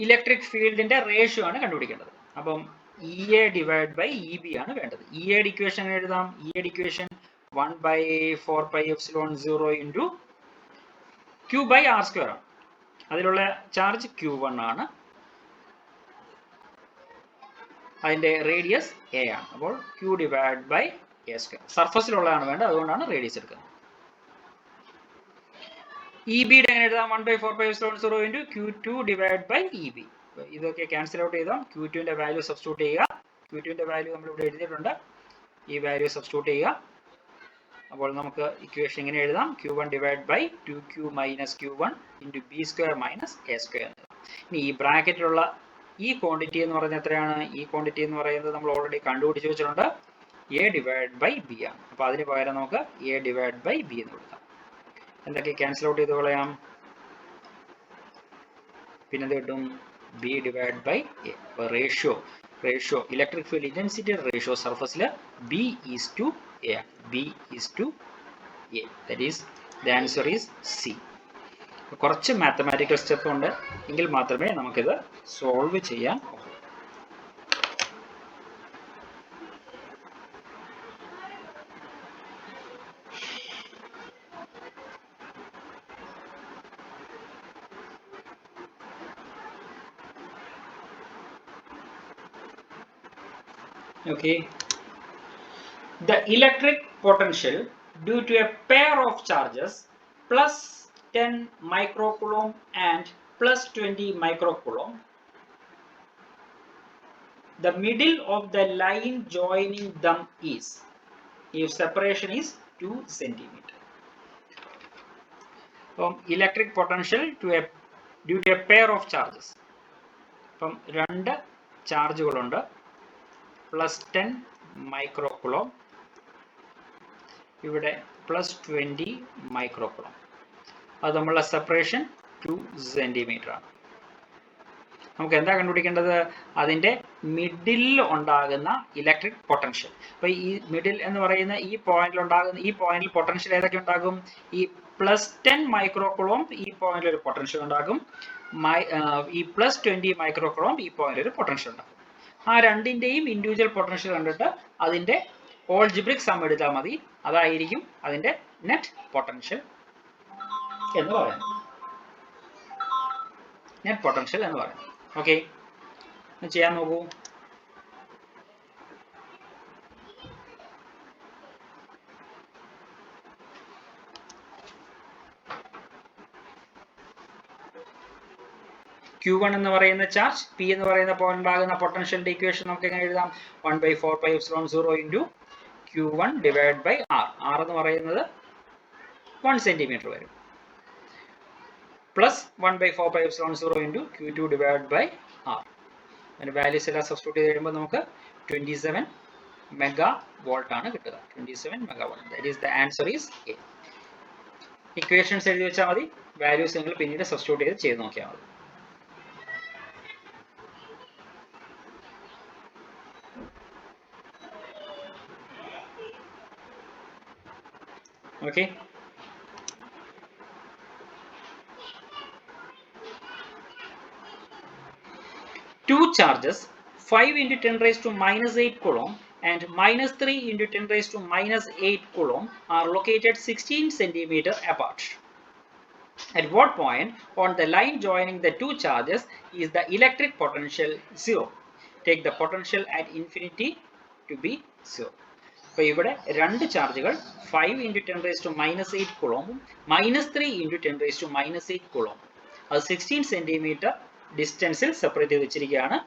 ഇലക്ട്രിക് ഫീൽഡിന്റെ റേഷ്യോ ആണ് കണ്ടുപിടിക്കേണ്ടത്. അപ്പം EA ഡിവൈഡ് ബൈ EB ആണ് വേണ്ടത്. EAയുടെ ഇക്വേഷൻ എഴുതാം. EAയുടെ equation 1/4πε0 into Q by R square ആണ്. അതിലുള്ള ചാർജ് Q1 ആണ്. അതിന്റെ റേഡിയസ് A ആണ്. അപ്പോൾ Q divide by A square. സർഫസിലുള്ളതാണ് വേണ്ടത്, അതുകൊണ്ടാണ് റേഡിയസ് എടുക്കുന്നത്. EBയുടെ എങ്ങനെ എഴുതാം? 1/4πε0 into Q2 divide by EB. ഇതൊക്കെ ക്യാൻസൽ ഔട്ട് ചെയ്താൽ Q2ന്റെ വാല്യൂ സബ്സ്റ്റിറ്റ്യൂട്ട് ചെയ്യുക. Q2ന്റെ വാല്യൂ നമ്മൾ ഇവിടെ എഴുതിയിട്ടുണ്ട്. ഈ വാല്യൂ സബ്സ്റ്റിറ്റ്യൂട്ട് ചെയ്യുക. അപ്പോൾ നമുക്ക് ഇക്വേഷൻ ഇങ്ങനെ എഴുതാം. Q1 divide by 2Q minus Q1 into B square minus A square. ഇനി ഈ ബ്രാക്കറ്റിലുള്ള ഈ ക്വാണ്ടിറ്റി എന്ന് പറയുന്നത് എത്രയാണ്? ഈ ക്വാണ്ടിറ്റി എന്ന് പറയുന്നത് നമ്മൾ ഓൾറെഡി കണ്ടുപിടിച്ച് വെച്ചിട്ടുണ്ട്. A ഡിവൈഡ് ബൈ B ആണ്. അപ്പോൾ അതിന് പകരം നമുക്ക് A ഡിവൈഡ് ബൈ B എന്ന് കൊടുക്കാം. എന്തൊക്കെ ക്യാൻസൽ ഔട്ട് ചെയ്ത് കളയാം? പിന്നെ എന്ത് കിട്ടും? B divide by A. അപ്പോൾ ratio electric field intensity ratio സർഫസിൽ B is to A. B is to A. That is the answer is C. കുറച്ച് മാത്തമാറ്റിക്കൽ സ്റ്റെപ്പ് ഉണ്ട്, എങ്കിൽ മാത്രമേ നമുക്കിത് സോൾവ് ചെയ്യാൻ ഒക്കൂ. Okay, the electric potential due to a pair of charges plus 10 microcoulomb and plus 20 microcoulomb, the middle of the line joining them is, if separation is 2 centimeter. Electric potential due to a pair of charges. രണ്ട് ചാർജുകളുണ്ട്. Plus 10 microcoulomb, ഇവിടെ plus 20 microcoulomb. അത് നമ്മളുടെ separation 2 centimetre ആണ്. നമുക്ക് എന്താ കണ്ടുപിടിക്കേണ്ടത്? അതിന്റെ middle ഉണ്ടാകുന്ന ഇലക്ട്രിക് പൊട്ടൻഷ്യൽ. അപ്പൊ ഈ മിഡിൽ എന്ന് പറയുന്ന ഈ പോയിന്റിൽ ഉണ്ടാകുന്ന ഈ പോയിന്റിൽ പൊട്ടൻഷ്യൽ ഏതൊക്കെ ഉണ്ടാകും? ഈ പ്ലസ് 10 മൈക്രോകുളോം ഈ പോയിന്റിൽ ഒരു പൊട്ടൻഷ്യൽ ഉണ്ടാകും. ഈ പ്ലസ് 20 മൈക്രോകുളോം ഈ പോയിന്റിൽ ഒരു പൊട്ടൻഷ്യൽ ഉണ്ടാകും. ആ രണ്ടിന്റെയും ഇൻഡിവിജ്വൽ പൊട്ടൻഷ്യൽ കണ്ടിട്ട് അതിന്റെ ഓൾജിബ്രിക് സം എടുത്താൽ മതി. അതായിരിക്കും അതിന്റെ നെറ്റ് പൊട്ടൻഷ്യൽ എന്ന് പറയുന്നത്. നെറ്റ് പൊട്ടൻഷ്യൽ എന്ന് പറയുന്നത്. ഓക്കെ, ചെയ്യാൻ നോക്കൂ. Q1 എന്ന് പറയുന്ന ചാർജ്, P എന്ന് പറയുന്ന പോയിന്റ് ഉണ്ടാകുന്ന പൊട്ടൻഷ്യലിന്റെ ഇക്വേഷൻ നമുക്ക് എങ്ങനെ എഴുതാം? 1/4πε0 into Q1 divide by R. R എന്ന് പറയുന്നത് 1 സെന്റിമീറ്റർ വരും. Plus 1/4πε0 into Q2 divide by R. അതിന്റെ വാല്യൂസ് എല്ലാം സബ്സ്റ്റിറ്റ്യൂട്ട് ചെയ്ത് കഴിയുമ്പോൾ നമുക്ക് 27 മെഗാ വോൾട്ട് ആണ് കിട്ടുക. 27 mega volt. That is the answer is A. Equations എഴുതി വെച്ചാൽ മതി. വാല്യൂസ് നിങ്ങൾ പിന്നീട് സബ്സ്റ്റിറ്റ്യൂട്ട് ചെയ്ത് നോക്കിയാൽ മതി. Okay. Two charges 5 into 10 raised to minus 8 coulomb and minus 3 into 10 raised to minus 8 coulomb are located 16 centimeter apart. At what point on the line joining the two charges is the electric potential 0? Take the potential at infinity to be 0. അപ്പോൾ ഇവിടെ രണ്ട് ചാർജുകൾ 5 into 10 raised to minus 8 coulomb minus 3 into 10 raised to minus 8 coulomb. അത് 16 centimetre ഡിസ്റ്റൻസിൽ separate ചെയ്ത് വെച്ചിരിക്കുകയാണ്.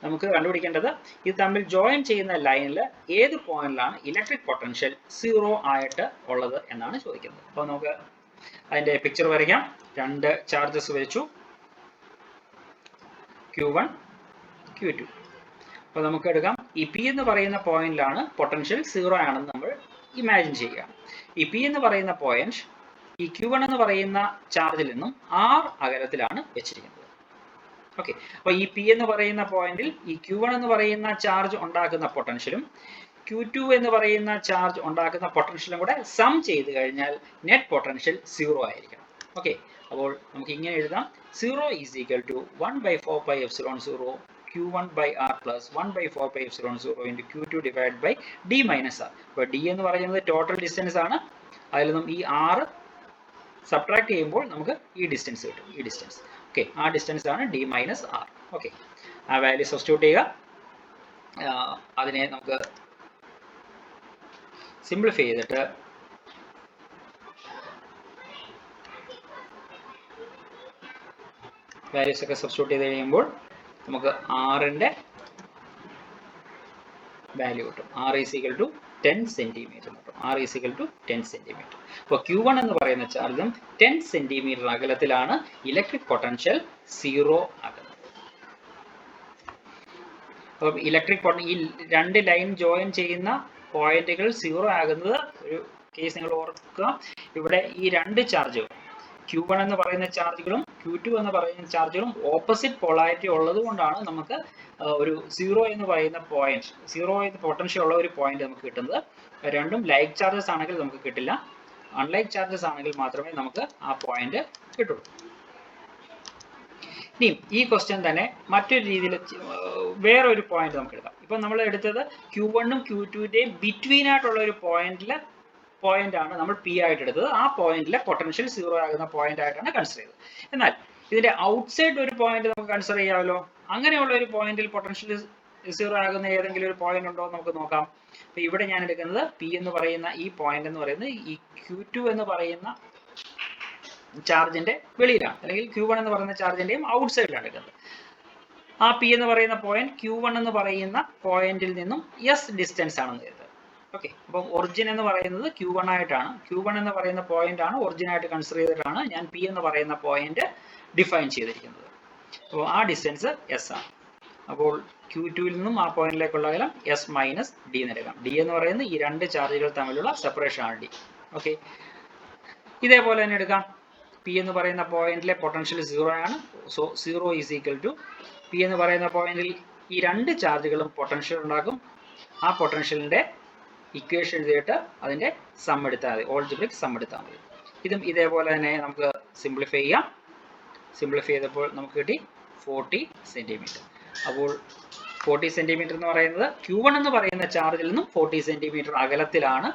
നമുക്ക് കണ്ടുപിടിക്കേണ്ടത് ഇത് തമ്മിൽ ജോയിൻ ചെയ്യുന്ന ലൈനിൽ ഏത് പോയിന്റിലാണ് ഇലക്ട്രിക് പൊട്ടൻഷ്യൽ 0 ആയിട്ട് ഉള്ളത് എന്നാണ് ചോദിക്കുന്നത്. അപ്പോൾ നമുക്ക് അതിന്റെ പിക്ചർ വരയ്ക്കാം. രണ്ട് ചാർജസ് വെച്ചു, Q1 Q2. അപ്പോൾ നമുക്ക് എടുക്കാം. ഈ P എന്ന് പറയുന്ന പോയിന്റിലാണ് പൊട്ടൻഷ്യൽ 0 ആണെന്ന് നമ്മൾ ഇമാജിൻ ചെയ്യുക. ഈ P എന്ന് പറയുന്ന പോയിന്റ് ഈ Q1 എന്ന് പറയുന്ന ചാർജിൽ നിന്നും R അകലത്തിലാണ് വെച്ചിരിക്കുന്നത്. ഓക്കെ, അപ്പോൾ ഈ P എന്ന് പറയുന്ന പോയിന്റിൽ ഈ Q1 എന്ന് പറയുന്ന ചാർജ് ഉണ്ടാക്കുന്ന പൊട്ടൻഷ്യലും Q2 എന്ന് പറയുന്ന ചാർജ് ഉണ്ടാക്കുന്ന പൊട്ടൻഷ്യലും കൂടെ സം ചെയ്ത് കഴിഞ്ഞാൽ നെറ്റ് പൊട്ടൻഷ്യൽ 0 ആയിരിക്കണം. ഓക്കെ, അപ്പോൾ നമുക്ക് ഇങ്ങനെ എഴുതാം, 0 is equal to 1/4πε0 Q1 by R plus 1/4πε0 into Q2 divided by D minus R. അപ്പോൾ D എന്ന് പറയുന്നത് ടോട്ടൽ ഡിസ്റ്റൻസ് ആണ്. അതിൽ നിന്നും ഈ R സബ്ട്രാക്ട് ചെയ്യുമ്പോൾ നമുക്ക് ഈ ഡിസ്റ്റൻസ് കിട്ടും, ഈ ഡിസ്റ്റൻസ്. ഓക്കെ, ആ ഡിസ്റ്റൻസ് ആണ് D minus R. ഓക്കെ, ആ വാല്യൂ സബ്സ്റ്റിറ്റ്യൂട്ട് ചെയ്യുക. അതിനെ നമുക്ക് സിംപ്ലിഫൈ ചെയ്തിട്ട് വാല്യൂസ് ഒക്കെ സബ്സ്റ്റിറ്റ്യൂട്ട് ചെയ്ത് കഴിയുമ്പോൾ നമുക്ക് ആറിൻ്റെ വാല്യൂ കിട്ടും. R is equal to 10 centimetre കിട്ടും. R is equal to 10 centimetre. അപ്പോൾ Q1 എന്ന് പറയുന്ന ചാർജും 10 സെൻറ്റിമീറ്റർ അകലത്തിലാണ് ഇലക്ട്രിക് പൊട്ടൻഷ്യൽ 0 ആകുന്നത്. അപ്പോൾ ഇലക്ട്രിക് ഈ രണ്ട് ലൈൻ ജോയിൻ ചെയ്യുന്ന പോയിന്റുകൾ 0 ആകുന്നത് ഒരു കേസ് നിങ്ങൾ ഓർക്കുക. ഇവിടെ ഈ രണ്ട് ചാർജുകൾ Q1 എന്ന് പറയുന്ന ചാർജുകളും Q2 എന്ന് പറയുന്ന ചാർജുകളും ഓപ്പോസിറ്റ് പോളാരിറ്റി ഉള്ളത് കൊണ്ടാണ് നമുക്ക് ഒരു 0 എന്ന് പറയുന്ന പോയിന്റ്, 0 എന്ന് പൊട്ടൻഷ്യൽ ഉള്ള ഒരു പോയിന്റ് നമുക്ക് കിട്ടുന്നത്. രണ്ടും ലൈക്ക് ചാർജസ് ആണെങ്കിൽ നമുക്ക് കിട്ടില്ല, അൺലൈക്ക് ചാർജസ് ആണെങ്കിൽ മാത്രമേ നമുക്ക് ആ പോയിന്റ് കിട്ടുള്ളൂ. ഇനി ഈ ക്വസ്റ്റ്യൻ തന്നെ മറ്റൊരു രീതിയിൽ വേറൊരു പോയിന്റ് നമുക്ക് എടുക്കാം. ഇപ്പം നമ്മൾ എടുത്തത് Q1 ഉം Q2ന്റെയും ബിറ്റ്വീൻ ആയിട്ടുള്ള ഒരു പോയിന്റ് ആണ് നമ്മൾ P ആയിട്ട് എടുത്തത്. ആ പോയിന്റിലെ പൊട്ടൻഷ്യൽ 0 ആകുന്ന പോയിന്റ് ആയിട്ടാണ് കൺസിഡർ ചെയ്തത്. എന്നാൽ ഇതിന്റെ ഔട്ട്സൈഡ് ഒരു പോയിന്റ് നമുക്ക് കൺസിഡർ ചെയ്യാമല്ലോ. അങ്ങനെയുള്ള ഒരു പോയിന്റിൽ പൊട്ടൻഷ്യൽ 0 ആകുന്ന ഏതെങ്കിലും ഒരു പോയിന്റ് ഉണ്ടോ എന്ന് നമുക്ക് നോക്കാം. അപ്പോൾ ഇവിടെ ഞാൻ എടുക്കുന്നത് P എന്ന് പറയുന്ന ഈ പോയിന്റ് എന്ന് പറയുന്നത് ഈ Q2 എന്ന് പറയുന്ന ചാർജിന്റെ വെളിയിലാണ്, അല്ലെങ്കിൽ Q1 എന്ന് പറയുന്ന ചാർജിന്റെയും ഔട്ട്സൈഡിലാണ് എടുക്കുന്നത്. ആ P എന്ന് പറയുന്ന പോയിന്റ് Q1 എന്ന് പറയുന്ന പോയിന്റിൽ നിന്നും S ഡിസ്റ്റൻസ് ആണെന്ന് കരുതുക. ഓക്കെ, അപ്പം ഒറിജിൻ എന്ന് പറയുന്നത് Q1 ആയിട്ടാണ്. Q1 എന്ന് പറയുന്ന പോയിന്റ് ആണ് ഒറിജിൻ ആയിട്ട് കൺസിഡർ ചെയ്തിട്ടാണ് ഞാൻ P എന്ന് പറയുന്ന പോയിന്റ് ഡിഫൈൻ ചെയ്തിരിക്കുന്നത്. അപ്പോൾ ആ ഡിസ്റ്റൻസ് S ആണ്. അപ്പോൾ Q2ൽ നിന്നും ആ പോയിന്റിലേക്കുള്ള അകലം S മൈനസ് D എന്ന് എടുക്കാം. D എന്ന് പറയുന്നത് ഈ രണ്ട് ചാർജുകൾ തമ്മിലുള്ള സെപ്പറേഷൻ ആണ് D. ഓക്കെ, ഇതേപോലെ തന്നെ എടുക്കാം. P എന്ന് പറയുന്ന പോയിന്റിലെ പൊട്ടൻഷ്യൽ 0 ആണ്. So 0 is equal to P എന്ന് പറയുന്ന പോയിന്റിൽ ഈ രണ്ട് ചാർജുകളും പൊട്ടൻഷ്യൽ ഉണ്ടാക്കും. ആ പൊട്ടൻഷ്യലിന്റെ ഇക്വേഷൻ എഴുതിയിട്ട് അതിന്റെ സം എടുത്താൽ മതി, ഓൾജിബ്രിക് സം എടുത്താൽ മതി. ഇതും ഇതേപോലെ തന്നെ നമുക്ക് സിംപ്ലിഫൈ ചെയ്യാം. സിംപ്ലിഫൈ ചെയ്തപ്പോൾ നമുക്ക് കിട്ടി 40 സെൻറ്റിമീറ്റർ. അപ്പോൾ 40 സെൻറ്റിമീറ്റർ എന്ന് പറയുന്നത് Q1 എന്ന് പറയുന്ന ചാർജിൽ നിന്നും 40 സെൻറ്റിമീറ്റർ അകലത്തിലാണ്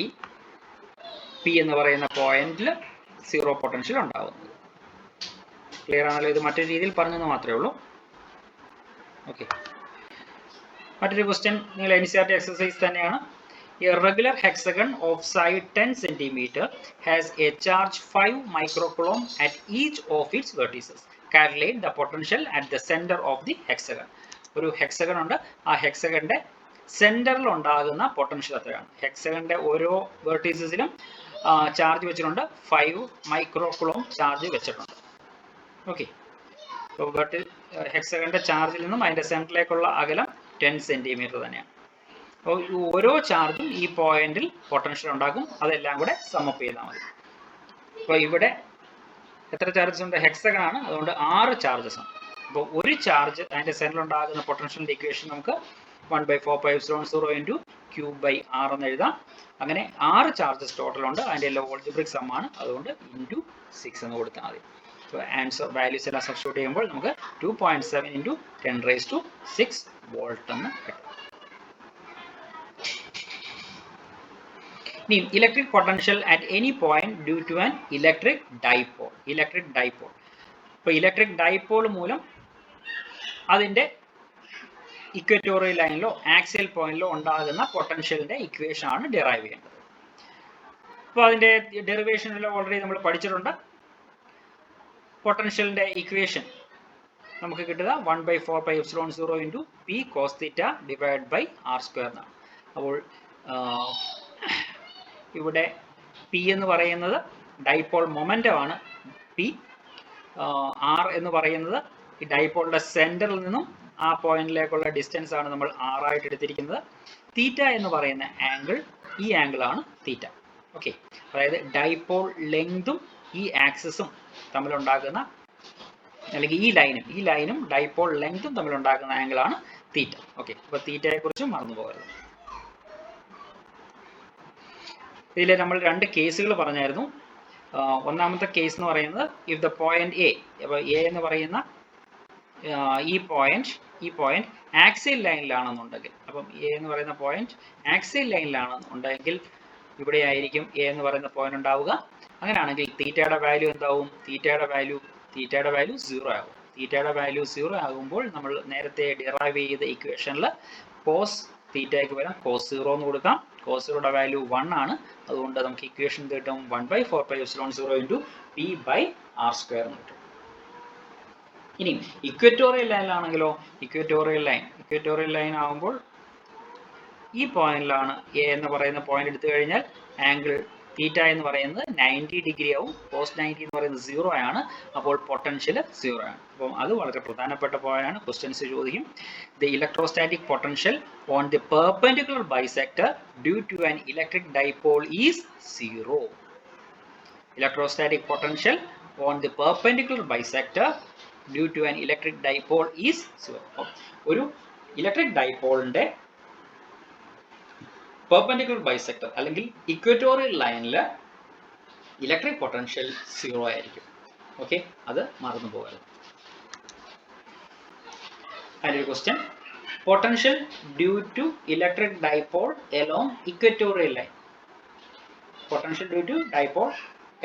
ഈ P എന്ന് പറയുന്ന പോയിന്റിൽ 0 പൊട്ടൻഷ്യൽ ഉണ്ടാകുന്നത്. ക്ലിയർ ആണല്ലോ? ഇത് മറ്റൊരു രീതിയിൽ പറഞ്ഞെന്ന് മാത്രമേ ഉള്ളൂ. ഓക്കെ, മറ്റൊരു ക്വസ്റ്റ്യൻ നിങ്ങൾ NCERT എക്സസൈസ് തന്നെയാണ്. A regular hexagon of side 10 cm has a charge 5 microcoulomb at each of its vertices. Calculate the potential at the center of the hexagon. ഒരു ഹെക്സഗൺ ഉണ്ട്, ആ ഹെക്സഗന്റെ സെന്ററിൽ ഉണ്ടാകുന്ന പൊട്ടൻഷ്യൽ എത്രയാണ്? ഹെക്സഗന്റെ ഓരോ വെർട്ടീസസിലും ചാർജ് വെച്ചിട്ടുണ്ട്, 5 മൈക്രോകുളം ചാർജ് വെച്ചിട്ടുണ്ട്. ഓക്കെ, അപ്പോൾ ഹെക്സഗന്റെ ചാർജിൽ നിന്നും അതിന്റെ സെന്ററിലേക്കുള്ള അകലം 10 സെൻറ്റിമീറ്റർ തന്നെയാണ്. അപ്പോൾ ഓരോ ചാർജും ഈ പോയിന്റിൽ പൊട്ടൻഷ്യൽ ഉണ്ടാക്കും. അതെല്ലാം കൂടെ സമപ്പ് ചെയ്താൽ മതി. അപ്പോൾ ഇവിടെ എത്ര ചാർജസ് ഉണ്ട്? ഹെക്സഗൺ ആണ്, അതുകൊണ്ട് 6 ചാർജസ് ആണ്. അപ്പോൾ ഒരു ചാർജ് അതിന്റെ സെന്ററിൽ ഉണ്ടാകുന്ന പൊട്ടൻഷ്യലിന്റെ ഇക്വേഷൻ നമുക്ക് 1/4πε0 ഇൻറ്റു Q/R എന്ന് എഴുതാം. അങ്ങനെ 6 ചാർജസ് ടോട്ടൽ ഉണ്ട്. അതിന്റെ എല്ലാം ഓൾജിബ്രിക് സം ആണ്, അതുകൊണ്ട് ഇൻറ്റു 6 എന്ന് കൊടുത്താൽ മതി. അപ്പോൾ ആൻസർ വാല്യൂസ് എല്ലാം സബ്സ്റ്റിറ്റ്യൂട്ട് ചെയ്യുമ്പോൾ നമുക്ക് 2.7 ഇൻറ്റു 10⁻⁶ വോൾട്ട് എന്ന് കിട്ടും. ഇനി electric potential at any point due to an electric dipole. Electric dipole, ഇപ്പോൾ ഇലക്ട്രിക് ഡൈപോൾ മൂലം അതിൻ്റെ ഇക്വറ്റോറിയൽ ലൈനിലോ ആക്സിയൽ പോയിന്റിലോ ഉണ്ടാകുന്ന പൊട്ടൻഷ്യലിന്റെ ഇക്വേഷൻ ആണ് ഡിറൈവ് ചെയ്യേണ്ടത്. അപ്പോൾ അതിൻ്റെ ഡെറിവേഷനെല്ലാം ഓൾറെഡി നമ്മൾ പഠിച്ചിട്ടുണ്ട്. പൊട്ടൻഷ്യലിന്റെ ഇക്വേഷൻ നമുക്ക് കിട്ടുക 1/4πε0 into P cos θ divide by R² എന്നാണ്. അപ്പോൾ ഇവിടെ P എന്ന് പറയുന്നത് ഡൈപോൾ മൊമെന്റം ആണ് P. R എന്ന് പറയുന്നത് ഈ ഡൈപോളിന്റെ സെന്ററിൽ നിന്നും ആ പോയിന്റിലേക്കുള്ള ഡിസ്റ്റൻസ് ആണ് നമ്മൾ R ആയിട്ട് എടുത്തിരിക്കുന്നത്. θ എന്ന് പറയുന്ന ആംഗിൾ, ഈ ആംഗിൾ ആണ് θ. ഓക്കെ, അതായത് ഡൈപോൾ ലെങ്തും ഈ ആക്സിസും തമ്മിലുണ്ടാകുന്ന, അല്ലെങ്കിൽ ഈ ലൈനും ഡൈപോൾ ലെങ്തും തമ്മിലുണ്ടാക്കുന്ന ആംഗിളാണ് തീറ്റ. ഓക്കെ, അപ്പോൾ തീറ്റയെ കുറിച്ച് മറന്നു പോകരുത്. ഇതിൽ നമ്മൾ രണ്ട് കേസുകൾ പറഞ്ഞായിരുന്നു. ഒന്നാമത്തെ കേസ് എന്ന് പറയുന്നത് ഇഫ് ദ പോയിന്റ് എ, അപ്പോൾ എ എന്ന് പറയുന്ന ഈ പോയിന്റ് ആക്സിയൽ ലൈനിലാണെന്നുണ്ടെങ്കിൽ, അപ്പം എ എന്ന് പറയുന്ന പോയിന്റ് ആക്സിയൽ ലൈനിലാണെന്നുണ്ടെങ്കിൽ ഇവിടെ ആയിരിക്കും എ എന്ന് പറയുന്ന പോയിന്റ് ഉണ്ടാവുക. അങ്ങനെയാണെങ്കിൽ തീറ്റയുടെ വാല്യൂ എന്താവും? തീറ്റയുടെ വാല്യൂ 0 ആകും. തീറ്റയുടെ വാല്യൂ 0 ആകുമ്പോൾ നമ്മൾ നേരത്തെ ഡിറൈവ് ചെയ്ത ഇക്വേഷനിൽ കോസ് തീറ്റയ്ക്ക് പകരം കോസ് 0 എന്ന് കൊടുക്കാം. കോസ് 0യുടെ വാല്യൂ 1 ആണ്. അതുകൊണ്ട് നമുക്ക് ഇക്വേഷൻ കിട്ടും 1/4πε0 P/r² എന്ന് കിട്ടും. ഇനി ഇക്വറ്റോറിയൽ ലൈനിലാണെങ്കിലോ, ഇക്വറ്റോറിയൽ ലൈൻ ആകുമ്പോൾ ഈ പോയിന്റിലാണ് എ എന്ന് പറയുന്ന പോയിന്റ് എടുത്തു കഴിഞ്ഞാൽ ആംഗിൾ തീറ്റ എന്ന് പറയുന്നത് 90 ഡിഗ്രി ആവും. കോസ് 90 എന്ന് പറയുന്നത് 0 ആണ്. അപ്പോൾ പൊട്ടൻഷ്യൽ 0 ആണ്. അപ്പം അത് വളരെ പ്രധാനപ്പെട്ട പോയിന്റാണ്. ക്വസ്റ്റ്യൻസ് ചോദിക്കും. The electrostatic potential on the perpendicular bisector due to an electric dipole is 0. Electrostatic potential on the perpendicular bisector due to an electric dipole is 0. ഒരു ഇലക്ട്രിക് ഡൈപോളിന്റെ പെർപെൻഡിക്കുലർ ബൈസെക്ടർ അല്ലെങ്കിൽ ഇക്വറ്റോറിയൽ ലൈനിൽ ഇലക്ട്രിക് പൊട്ടൻഷ്യൽ 0 ആയിരിക്കും. Okay, അത് മറന്നു പോകരുത്. അതിൻ്റെ question, potential due to electric dipole along equatorial line. Potential due to dipole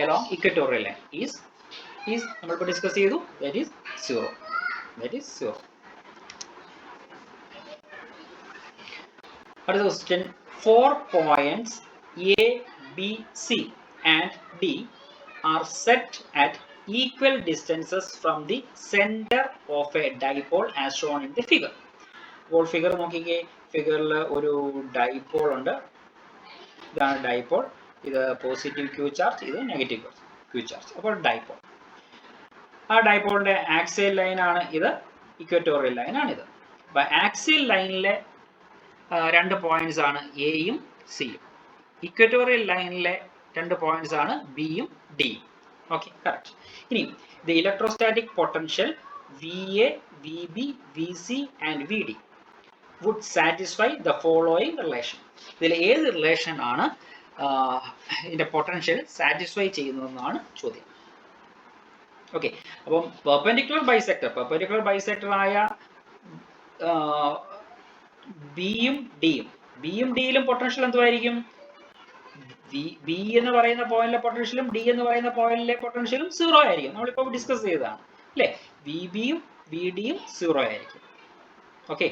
along equatorial line is നമ്മളിപ്പോൾ ഡിസ്കസ് ചെയ്തു, ദാറ്റ് ഈസ് 0. അടുത്ത question, 4 points A, B, C and D are set at equal distances from the center of a dipole as shown in the figure. അപ്പോൾ figure നോക്കിക്കേ, ഫിഗറിൽ ഒരു dipole ഉണ്ട്. ഇതാണ് dipole. ഇത് പോസിറ്റീവ് ക്യൂ ചാർജ്, ഇത് negative Q charge. അപ്പോൾ dipole, ആ ഡൈപോളിന്റെ ആക്സിയൽ ലൈൻ ആണ് ഇത്, ഇക്വറ്റോറിയൽ ലൈൻ ആണ് ഇത്. അപ്പോൾ ആക്സിയൽ ലൈനിലെ രണ്ട് പോയിന്റ്സ് ആണ് എയും സിയും. ഇക്വറ്റോറിയൽ ലൈനിലെ രണ്ട് പോയിന്റ്സ് ആണ് ബിയും ഡിയും. Okay, correct. ഇനി the electrostatic potential VA, VB, VC and VD would satisfy the following relation. ഇതിൽ ഏത് റിലേഷൻ ആണ് ഇതിന്റെ പൊട്ടൻഷ്യൽ സാറ്റിസ്ഫൈ ചെയ്യുന്നതെന്നാണ് ചോദ്യം. ഓക്കെ, അപ്പം പെർപെൻഡിക്കുലർ ബൈസെക്ടർ ആയ ബിയും ഡിയിലും പൊട്ടൻഷ്യൽ എന്തുമായിരിക്കും? ബി എന്ന് പറയുന്ന പോയിന്റിലെ പൊട്ടൻഷ്യലും ഡി എന്ന് പറയുന്ന പോയിന്റിലെ പൊട്ടൻഷ്യലും 0 ആയിരിക്കും. നമ്മളിപ്പോൾ ഡിസ്കസ് ചെയ്തതാണ് അല്ലേ? VBയും VDയും 0 ആയിരിക്കും. ഓക്കെ,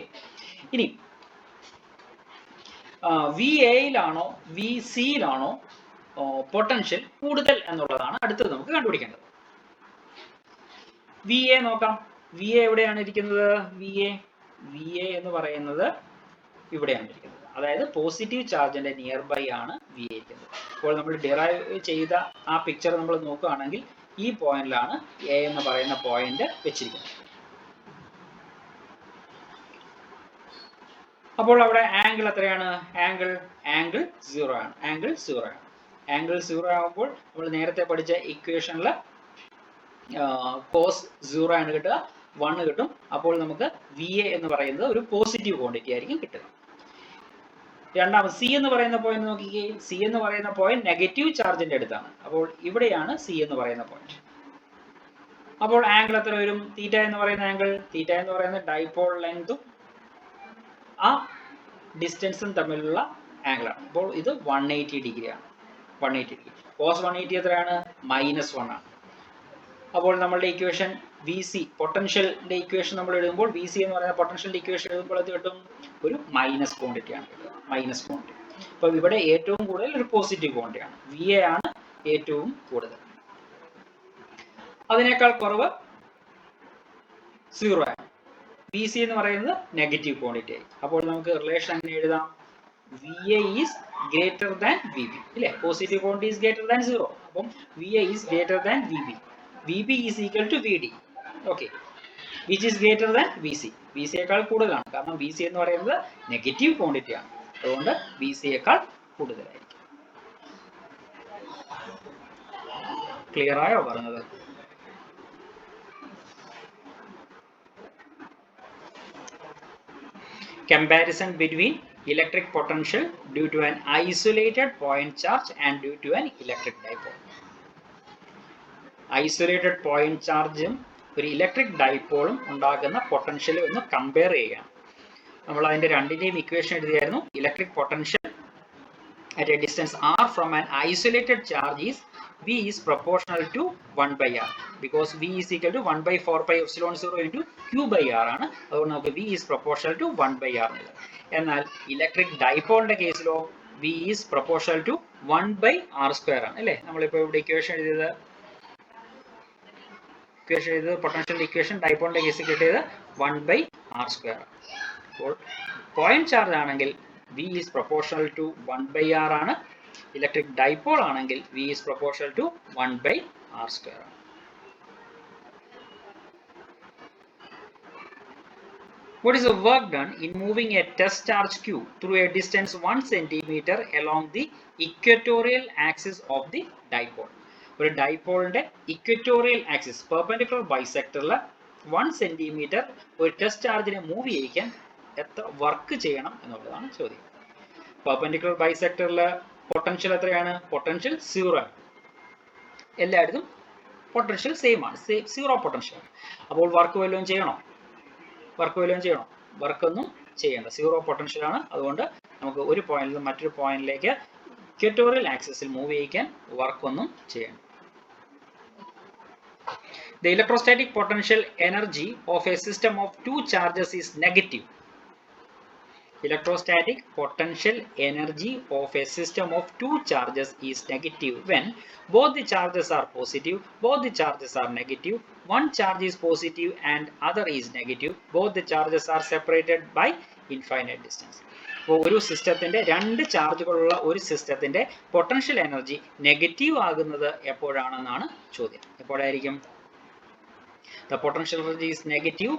ഇനി VAയിലാണോ VCയിലാണോ പൊട്ടൻഷ്യൽ കൂടുതൽ എന്നുള്ളതാണ് അടുത്തത് നമുക്ക് കണ്ടുപിടിക്കേണ്ടത്. VA നോക്കാം. VA എവിടെയാണ് ഇരിക്കുന്നത്? VA എന്ന് പറയുന്നത് ഇവിടെയാണ് ഇരിക്കുന്നത്. അതായത് പോസിറ്റീവ് ചാർജിന്റെ നിയർ ബൈ ആണ് VA ഇരിക്കുന്നത്. അപ്പോൾ നമ്മൾ ഡിറൈവ് ചെയ്ത ആ പിക്ചർ നമ്മൾ നോക്കുകയാണെങ്കിൽ ഈ പോയിന്റിലാണ് A എന്ന് പറയുന്ന പോയിന്റ് വെച്ചിരിക്കുന്നത്. അപ്പോൾ അവിടെ ആംഗിൾ എത്രയാണ്? ആംഗിൾ 0 ആണ്. ആംഗിൾ 0 ആകുമ്പോൾ നമ്മൾ നേരത്തെ പഠിച്ച ഇക്വേഷനിൽ കോസ് 0 ആണ് കിട്ടുക, 1 കിട്ടും. അപ്പോൾ നമുക്ക് VA എന്ന് പറയുന്നത് ഒരു പോസിറ്റീവ് ക്വാണ്ടിറ്റി ആയിരിക്കും കിട്ടുക. രണ്ടാമത് C എന്ന് പറയുന്ന പോയിന്റ് നോക്കിക്കേ. C എന്ന് പറയുന്ന പോയിന്റ് നെഗറ്റീവ് ചാർജിന്റെ അടുത്താണ്. അപ്പോൾ ഇവിടെയാണ് C എന്ന് പറയുന്ന പോയിന്റ്. അപ്പോൾ ആംഗിൾ എത്ര വരും? തീറ്റ എന്ന് പറയുന്ന ഡൈപോൾ ലെങ്തും ആ ഡിസ്റ്റൻസും തമ്മിലുള്ള ആംഗിളാണ്. അപ്പോൾ ഇത് 180 ഡിഗ്രി ആണ്. 180 ഡിഗ്രി. കോസ് 180 എത്രയാണ്? -1 ആണ്. അപ്പോൾ നമ്മളുടെ ഇക്വേഷൻ VC പൊട്ടൻഷ്യലിന്റെ ഇക്വേഷൻ നമ്മൾ എഴുതുമ്പോൾ VC എന്ന് പറയുന്ന പൊട്ടൻഷ്യലിന്റെ ഇക്വേഷൻ എഴുതുമ്പോൾ അത് കിട്ടും ഒരു മൈനസ് ക്വാണ്ടിറ്റി ആണ് കിട്ടുക. Minus quantity. അപ്പോൾ ഇവിടെ ഏറ്റവും കൂടുതൽ ഒരു പോസിറ്റീവ് ക്വാണ്ടിറ്റി ആണ്. VA ആണ് ഏറ്റവും കൂടുതൽ. അതിനേക്കാൾ കുറവ് 0 ആണ്. VC എന്ന് പറയുന്നത് നെഗറ്റീവ് ക്വാണ്ടിറ്റി ആയി. അപ്പോൾ നമുക്ക് റിലേഷൻ എങ്ങനെ എഴുതാം? VA is greater than VB ഇല്ലേ? Positive quantity is greater than 0. അപ്പം VA is greater than VB. VB is equal to VD. Okay, which is greater than VC. VC യേക്കാൾ കൂടുതലാണ്. കാരണം VC എന്ന് പറയുന്നത് നെഗറ്റീവ് ക്വാണ്ടിറ്റി ആണ്. അതുകൊണ്ട് VC യേക്കാൾ കൂടുതലായിരിക്കും. ക്ലിയർ ആയോ പറഞ്ഞത്? Comparison between electric potential due to an isolated point charge and due to an electric dipole. Isolated point charge ഒരു ഇലക്ട്രിക് ഡൈപോളും ഉണ്ടാകുന്ന പൊട്ടൻഷ്യൽ ഒന്ന് കമ്പയർ ചെയ്യുകയാണ്. നമ്മൾ അതിന്റെ രണ്ടിന്റെയും ഇക്വേഷൻ എഴുതിയായിരുന്നു. Electric potential at a distance r from an isolated charge is V is proportional to 1 by r, because V is equal to 1 by 4 pi epsilon 0 into Q by r ആണ്. അതുകൊണ്ട് നമുക്ക് V is proportional to 1 by r എന്നുള്ളത്. എന്നാൽ electric ഡൈപോളിന്റെ കേസിലോ V is proportional to 1 by r square ആണ് അല്ലേ? നമ്മളിപ്പോൾ ഇവിടെ equation എഴുതിയത് പൊട്ടൻഷ്യൽ ഇക്വേഷൻ ഡൈപോളിന്റെ കേസിൽ കിട്ടിയത് 1 by r square. അപ്പോൾ പോയിന്റ് ചാർജ് ആണെങ്കിൽ V is proportional to 1 by r ആണ്. ഇലക്ട്രിക് ഡൈപോൾ ആണെങ്കിൽ V is proportional to 1 by r square. What is the work done in moving a test charge Q through a distance 1 centimeter along the equatorial axis of the dipole? ഒരു ഡൈപോളിന്റെ equatorial axis perpendicular ബൈസെക്ടറിൽ 1 centimetre ഒരു test ചാർജിനെ move ചെയ്യിക്കാൻ എത്ര work ചെയ്യണം എന്നുള്ളതാണ് ചോദ്യം. Perpendicular ബൈസെക്ടറിൽ potential എത്രയാണ്? Potential 0 ആണ്. എല്ലായിടത്തും പൊട്ടൻഷ്യൽ സെയിം ആണ്, സീറോ പൊട്ടൻഷ്യൽ ആണ്. അപ്പോൾ വർക്ക് വല്ലതും ചെയ്യണോ? വർക്കൊന്നും ചെയ്യേണ്ട, സീറോ പൊട്ടൻഷ്യൽ ആണ്. അതുകൊണ്ട് നമുക്ക് ഒരു പോയിന്റിൽ നിന്ന് മറ്റൊരു പോയിന്റിലേക്ക് ഇക്വറ്റോറിയൽ ആക്സിസിൽ മൂവ് ചെയ്യിക്കാൻ വർക്കൊന്നും ചെയ്യണം. The electrostatic potential energy of a system of two charges is negative. Electrostatic potential energy of a system of two charges is negative when both the charges are positive, both the charges are negative, one charge is positive and other is negative, both the charges are separated by infinite distance. അപ്പോൾ ഒരു സിസ്റ്റത്തിന്റെ രണ്ട് ചാർജുകളുള്ള ഒരു സിസ്റ്റത്തിന്റെ potential energy negative ആകുന്നത് എപ്പോഴാണെന്നാണ് ചോദ്യം. എപ്പോഴായിരിക്കും? The potential energy is negative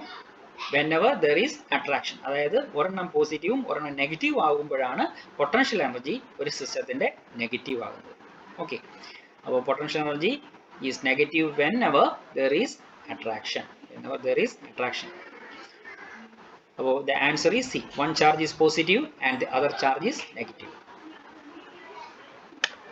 whenever there is attraction. അതായത് ഒരെണ്ണം പോസിറ്റീവും ഒരെണ്ണം നെഗറ്റീവ് ആകുമ്പോഴാണ് പൊട്ടൻഷ്യൽ എനർജി ഒരു സിസ്റ്റത്തിന്റെ നെഗറ്റീവ് ആകുന്നത്. ഓക്കെ, അപ്പോൾ potential energy is negative whenever there is attraction. അപ്പോൾ the answer is C. One charge is positive and the other charge is negative.